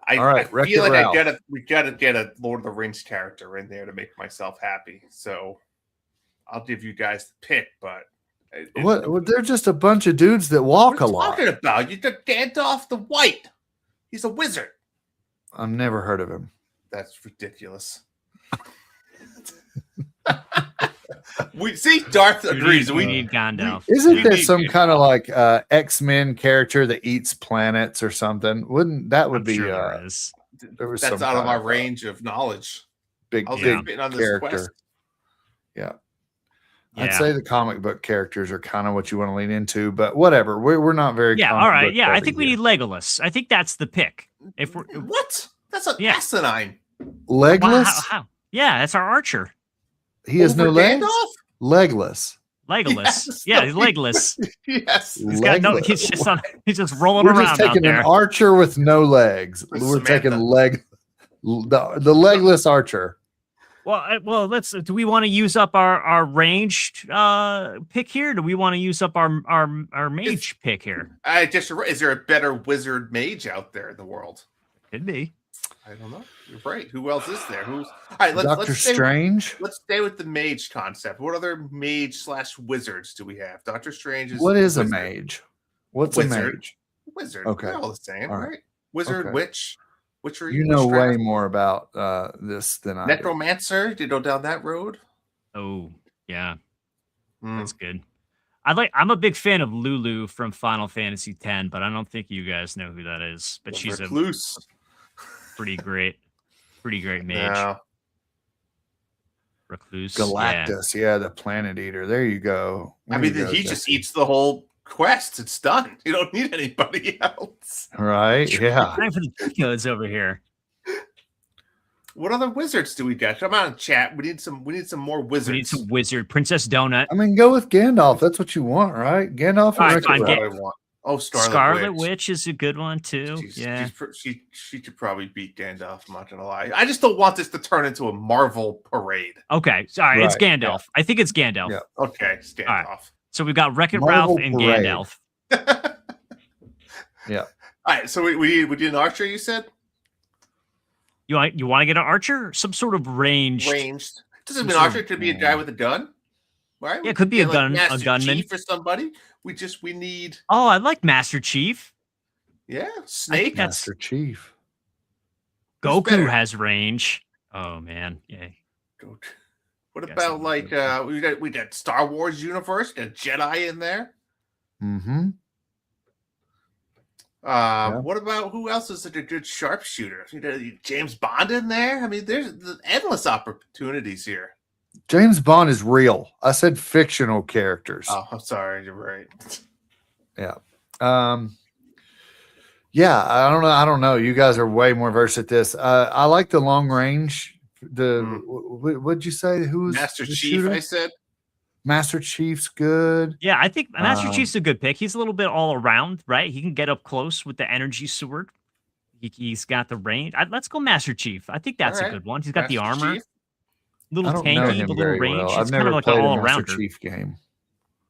I feel like we gotta get a Lord of the Rings character in there to make myself happy. So I'll give you guys the pick, but they're just a bunch of dudes that walk a lot. What are you talking about? You took Gandalf the White. He's a wizard. I've never heard of him. That's ridiculous. We see Darth agrees. We need Gandalf. Isn't there some kind of like X-Men character that eats planets or something? Wouldn't that would I'm be? sure there is. There was That's some out of kind our range of knowledge. big I was big getting on this character. quest. Yeah. Yeah. I'd say the comic book characters are kind of what you want to lean into, but whatever. We're not very. Yeah. comic All right. book Yeah. I heavy think we here. need Legolas. I think that's the pick. If we're What? That's an Yeah. asinine. Legless. Wow, how? Yeah, that's our archer. He has no Over legs. Gandalf? Legless. Legolas. Yes, Yeah, no, he's legless. Yes. He's got no. He's just he's just rolling We're around just out taking there. an archer with no legs. For We're taking Samantha. the legless archer. Well, let's. Do we want to use up our ranged pick here? Do we want to use up our mage pick here? Is there a better wizard mage out there in the world? Could be. I don't know. You're right. Who else is there? All right? Doctor Strange. Let's stay with the mage concept. What other mage/wizards do we have? Doctor Strange is. What is a wizard. mage? What's Wizard. a mage? Wizard. Okay. They're all the same, All right. right? Wizard, Okay. witch, witchery. You know way witchcraft, more about this than I do. necromancer. Did you go down that road? Oh yeah, Hmm. that's good. I'm a big fan of Lulu from Final Fantasy X, but I don't think you guys know who that is. But she's a recluse. pretty great mage. No. Recluse. Galactus, yeah, the planet eater. There you go. I There mean, you go, he just Jesse. eats the whole quest. It's done. You don't need anybody else. Right? Yeah. Time for the cheat codes over here. What other wizards do we got? Come on, chat. We need some more wizards. We need some wizard. Princess Donut. I mean, go with Gandalf. That's what you want, right? Gandalf. All right, Wreck-It fine, Ralph. What I want. Oh, Scarlet Witch is a good one too. Yeah. She could probably beat Gandalf. I'm not gonna lie. I just don't want this to turn into a Marvel parade. Okay. Sorry, it's Right, Gandalf. I think it's Gandalf. Yeah. Okay, it's Gandalf. All right. So we've got Wreck-It Marvel Ralph and parade. Gandalf. Yeah. All right, so we did an archer. You said You want to get an archer? Some sort of ranged. ranged. Doesn't Some mean sort archer of- could be a guy with a gun, right? Yeah, it could be a Get, gun- a Master gunman. Chief or somebody. We need Oh, I like Master Chief. Snake. That's- Master Chief. Who's Goku better? has range. Oh man, yeah. What Guess about I'm like good. we got Star Wars universe, got Jedi in there. Mm-hmm. What about who else is a good sharpshooter? You got James Bond in there. I mean, there's endless opportunities here. James Bond is real. I said fictional characters. Oh, I'm sorry, you're right. Yeah, I don't know. You guys are way more versed at this. I like the long range. What'd you say? Who's Master the Chief? shooter? I said. Master Chief's good. Yeah, I think Master Um, Chief's a good pick. He's a little bit all around, right? He can get up close with the energy sword. He's got the range. Let's go Master Chief. I think that's All a right. good one. He's got the Master armor, Chief. little I don't know tanky, him but little very range. well. He's I've kind never of like played an a all Master rounder. Chief game.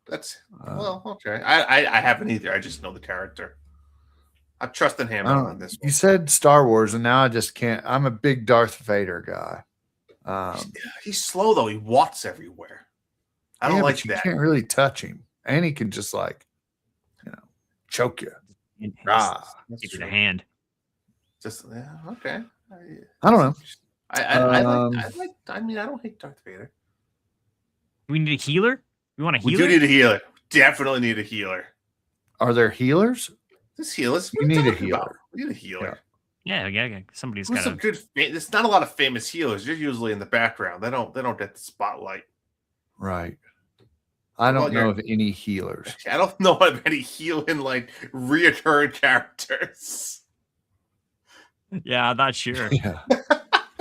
That's Uh, well, okay. I haven't either. I just know the character. I'm trusting him I don't- on this You one. said Star Wars, and now I just can't. I'm a big Darth Vader guy. He's slow though. He walks everywhere. I don't yeah, like but you that. can't really touch him, and he can just choke you. Ah, Give you the hand. Just okay. I don't know. I mean, I don't hate Darth Vader. Do we need a healer? We want a We healer? do need a healer. Definitely need a healer. Are there healers? This healers. You need a healer. We need a healer. Yeah. Somebody's Who's got some to. good? There's not a lot of famous healers. They're usually in the background. They don't get the spotlight. Right. I don't Well, know you're- of any healers. I don't know of any healing like reoccurring characters. Yeah, I'm not sure. Yeah.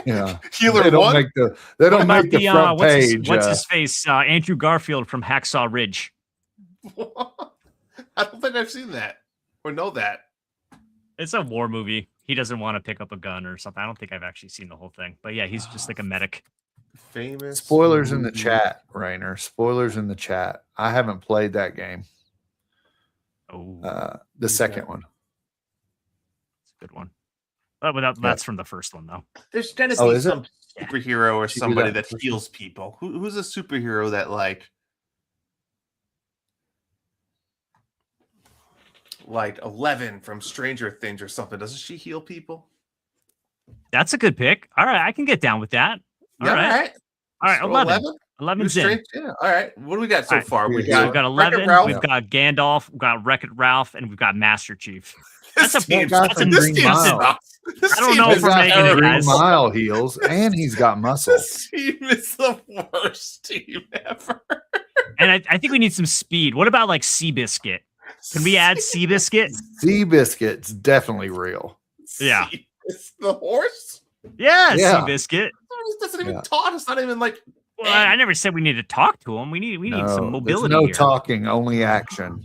Yeah. Healer They don't one. make the What front what's page. his face? Andrew Garfield from Hacksaw Ridge. I don't think I've seen that or know that. It's a war movie. He doesn't want to pick up a gun or something. I don't think I've actually seen the whole thing. But yeah, he's just like a medic. Famous Spoilers in the movie. chat, Rainer. Spoilers in the chat. I haven't played that game. Oh, The second one. that's a good one. That's from the first one, though. There's gonna Oh, be is it? some superhero or Should do somebody that. that heals people. Who's a superhero that like 11 from Stranger Things or something? Doesn't she heal people? That's a good pick. All right, I can get down with that. All right. All right, So 11. 11's in. Yeah. All right. What do we got so far? We've Yeah. got 11. Ralph. We've got Gandalf. We've got Wreck-It Ralph, and we've got Master Chief. This That's a team guy that's from a this Green team Mile. sucks. This I don't team know is if we're got making it, Green guys. Mile heels, and he's got muscle. This team is the worst team ever. And I think we need some speed. What about like Seabiscuit? Can we add Seabiscuit? Seabiscuit's definitely real. Yeah. It's the horse. Yeah, Yeah. Seabiscuit. It doesn't even Yeah. talk. It's not even like. Well, I never said we need to talk to him. We need some mobility There's no here. talking, only action.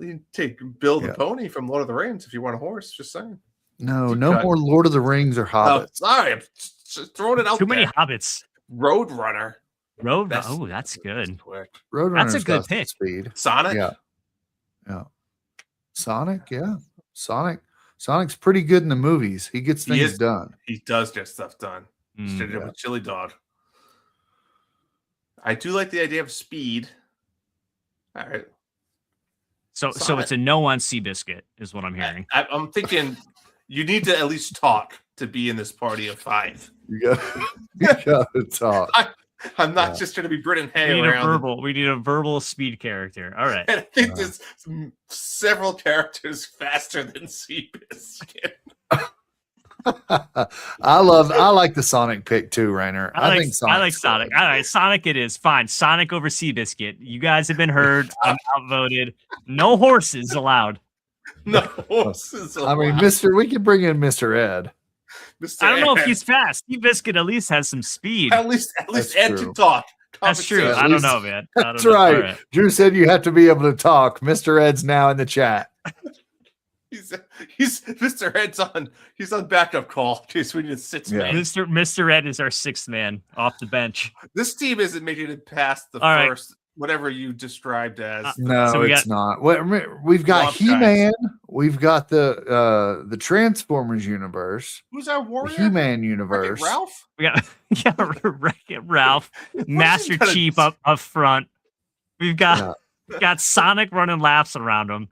You take Bill the Yeah. Pony from Lord of the Rings if you want a horse. Just saying. No, Deep no cut. more Lord of the Rings or Oh, Hobbits. sorry, I'm just throwing it out Too there. many hobbits. Roadrunner. Oh, that's good. Quick. Roadrunner's That's a good got some pick. speed. Sonic. Yeah. Sonic, yeah. Sonic's pretty good in the movies. He gets He things is. done. He does get stuff done. Straight up yeah. with Chili Dog. I do like the idea of speed. All right. So Sonic. it's a no on Seabiscuit is what I'm hearing. I'm thinking you need to at least talk to be in this party of 5. You got to talk. I'm not Yeah. just going to be Brit and We Hay need a around. verbal. We need a verbal speed character. All right. And I think there's several characters faster than Seabiscuit. I like the Sonic pick too, Rainer. I think I like Sonic's Sonic. good. All right, Sonic it is. Fine. Sonic over Seabiscuit. You guys have been heard. I'm outvoted. No horses allowed. No horses. I mean, allowed. we can bring in Mr. Ed. Mr. I don't know if Ed. he's fast. Seabiscuit at least has some speed. At least That's Ed true. can talk. That's true. Conversation. I don't least- know, man. I don't That's know. All right. Drew said you have to be able to talk. Mr. Ed's now in the chat. He's Mr. Ed's on. He's on backup call in case we need a 6 Yeah. man. Mr. Ed is our 6th man off the bench. This team isn't making it past the All right. first whatever you described as. No, So we it's not. We've got Swamp He-Man. We've got the Transformers universe, Who's our the warrior? He-Man Wreck-It universe. Ralph. We got Wreck-It Ralph, Master gonna- Chief up front. We've got Yeah. got Sonic running laps around him.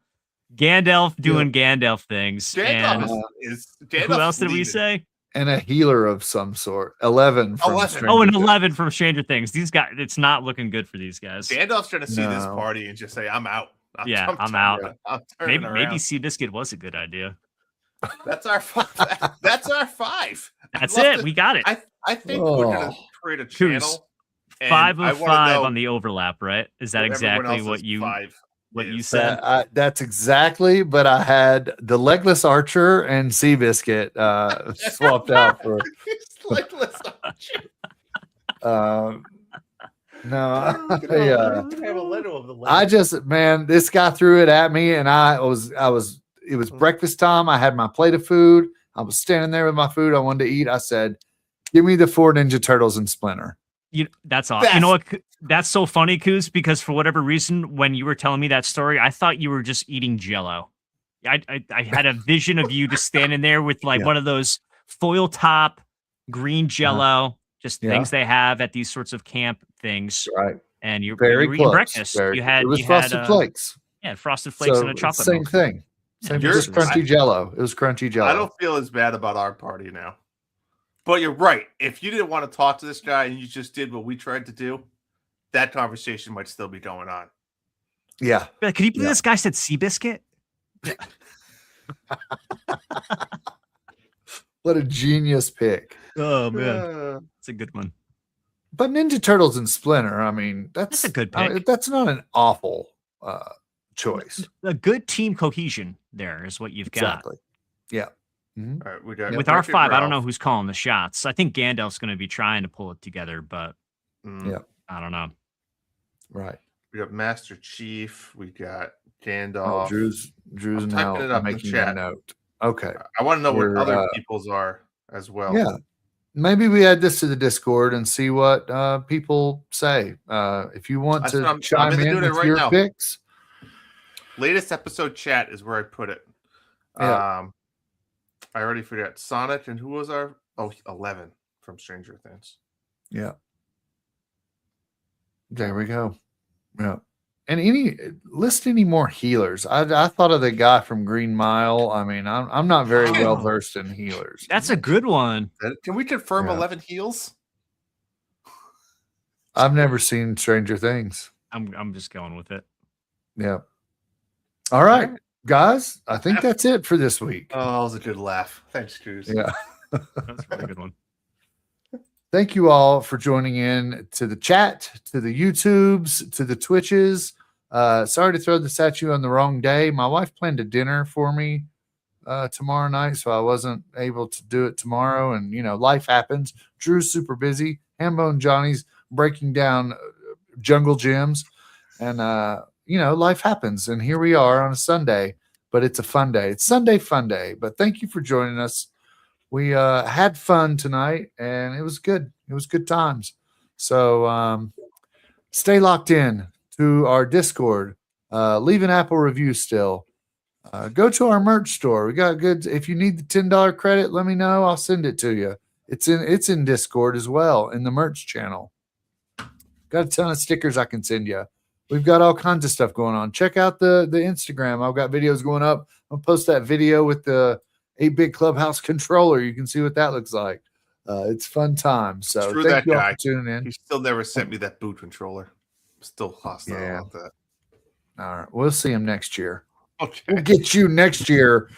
Gandalf doing Gandalf things. Gandalf And is who Gandalf's else did we leading. say? And a healer of some sort. 11 from 11. Stranger Oh, and Things. 11 from Stranger Things. These guys, it's not looking good for these guys. Gandalf's trying to see this No. party and just say, "I'm out." Yeah, I'm turning out. around. I'm turning Maybe around. Seabiscuit was a good idea. That's our 5. That's our 5. That's I'd love it. to- We got it. I think we're gonna Oh. create a Coos, channel. and 5 I of wanna 5 know on the overlap, right? Is that what everyone exactly else's what you 5 is. said? That's exactly, but I had the Legless Archer and Seabiscuit swapped out for. It's like, let's not No, have a little of the I just, man, this guy threw it at me, and it was breakfast time. I had my plate of food. I was standing there with my food I wanted to eat. I said, "Give me the 4 Ninja Turtles and Splinter." That's awesome. You know what? That's so funny, Coos, because for whatever reason, when you were telling me that story, I thought you were just eating Jello. I had a vision of you just standing there with like Yeah. one of those foil top green Jello, just Yeah. things they have at these sorts of camp things. Right, And you very were eating close. breakfast. It was you Frosted had, Flakes. Yeah, Frosted Flakes So and a chocolate same milk. thing. Same Yours just was- crunchy Jello. It was crunchy Jello. I don't feel as bad about our party now. But you're right. If you didn't want to talk to this guy and you just did what we tried to do, that conversation might still be going on. Yeah, Could you believe Yeah. this guy said Seabiscuit? what a genius pick. Oh it's a good one. But Ninja Turtles and Splinter, I mean, That's a good pick. That's not an awful choice. A good team cohesion there is what you've got. Exactly. Yeah. Mhm. All right, we got With our Wreck-It 5, I don't know Ralph. who's calling the shots. I think Gandalf's going to be trying to pull it together, but Mm, Yeah. I don't know. Right. We got Master Chief. We got Oh, Gandalf. Drew's I'm now typing it up in making a chat. note. Okay. I want to know what We're, other people's are as well. Yeah. Maybe we add this to the Discord and see what people say. If you want That's to what I'm chime gonna in do that with right your now. picks, Latest episode chat is where I put it. Yeah. I already forgot Sonic and who was our 11 from Stranger Things. yeah. There we go. Yeah. And list any more healers. I thought of the guy from Green Mile. I mean, I'm not very well Oh. versed in healers. That's a good one. Can we confirm Yeah. 11 heals? I've never seen Stranger Things. I'm just going with it. Yeah. All right, guys. I think that's it for this week. Oh, that was a good laugh. Thanks, Cruz. Yeah. That's a really good one. Thank you all for joining in to the chat, to the YouTubes, to the Twitches. Sorry to throw this at you on the wrong day. My wife planned a dinner for me tomorrow night, so I wasn't able to do it tomorrow. And, life happens. Drew's super busy. Hambone Johnny's breaking down jungle gyms. And, life happens. And here we are on a Sunday, but it's a fun day. It's Sunday Fun Day. But thank you for joining us. We had fun tonight, and it was good. It was good times. So stay locked in to our Discord. Leave an Apple review still. Go to our merch store. We got good. If you need the $10 credit, let me know. I'll send it to you. It's in Discord as well, in the merch channel. Got a ton of stickers I can send you. We've got all kinds of stuff going on. Check out the Instagram. I've got videos going up. I'll post that video with the 8-bit Clubhouse controller. You can see what that looks like. It's fun time. So Screw thank that you all guy. for tuning in. He still never sent me that boot controller. I'm still hostile Yeah. about that. All right. We'll see him next year. Okay. We'll get you next year,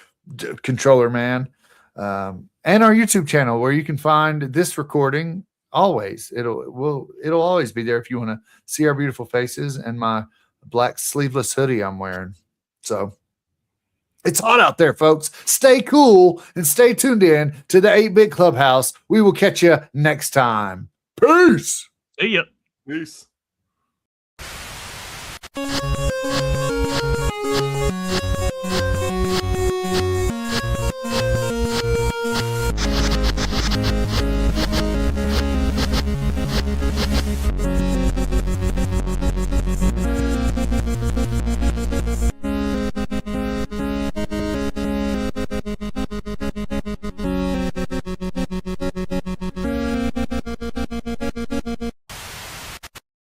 controller man. And our YouTube channel where you can find this recording always. It'll always be there if you want to see our beautiful faces and my black sleeveless hoodie I'm wearing. So it's hot out there, folks. Stay cool and stay tuned in to the 8-Bit Clubhouse. We will catch you next time. Peace. See ya. Peace.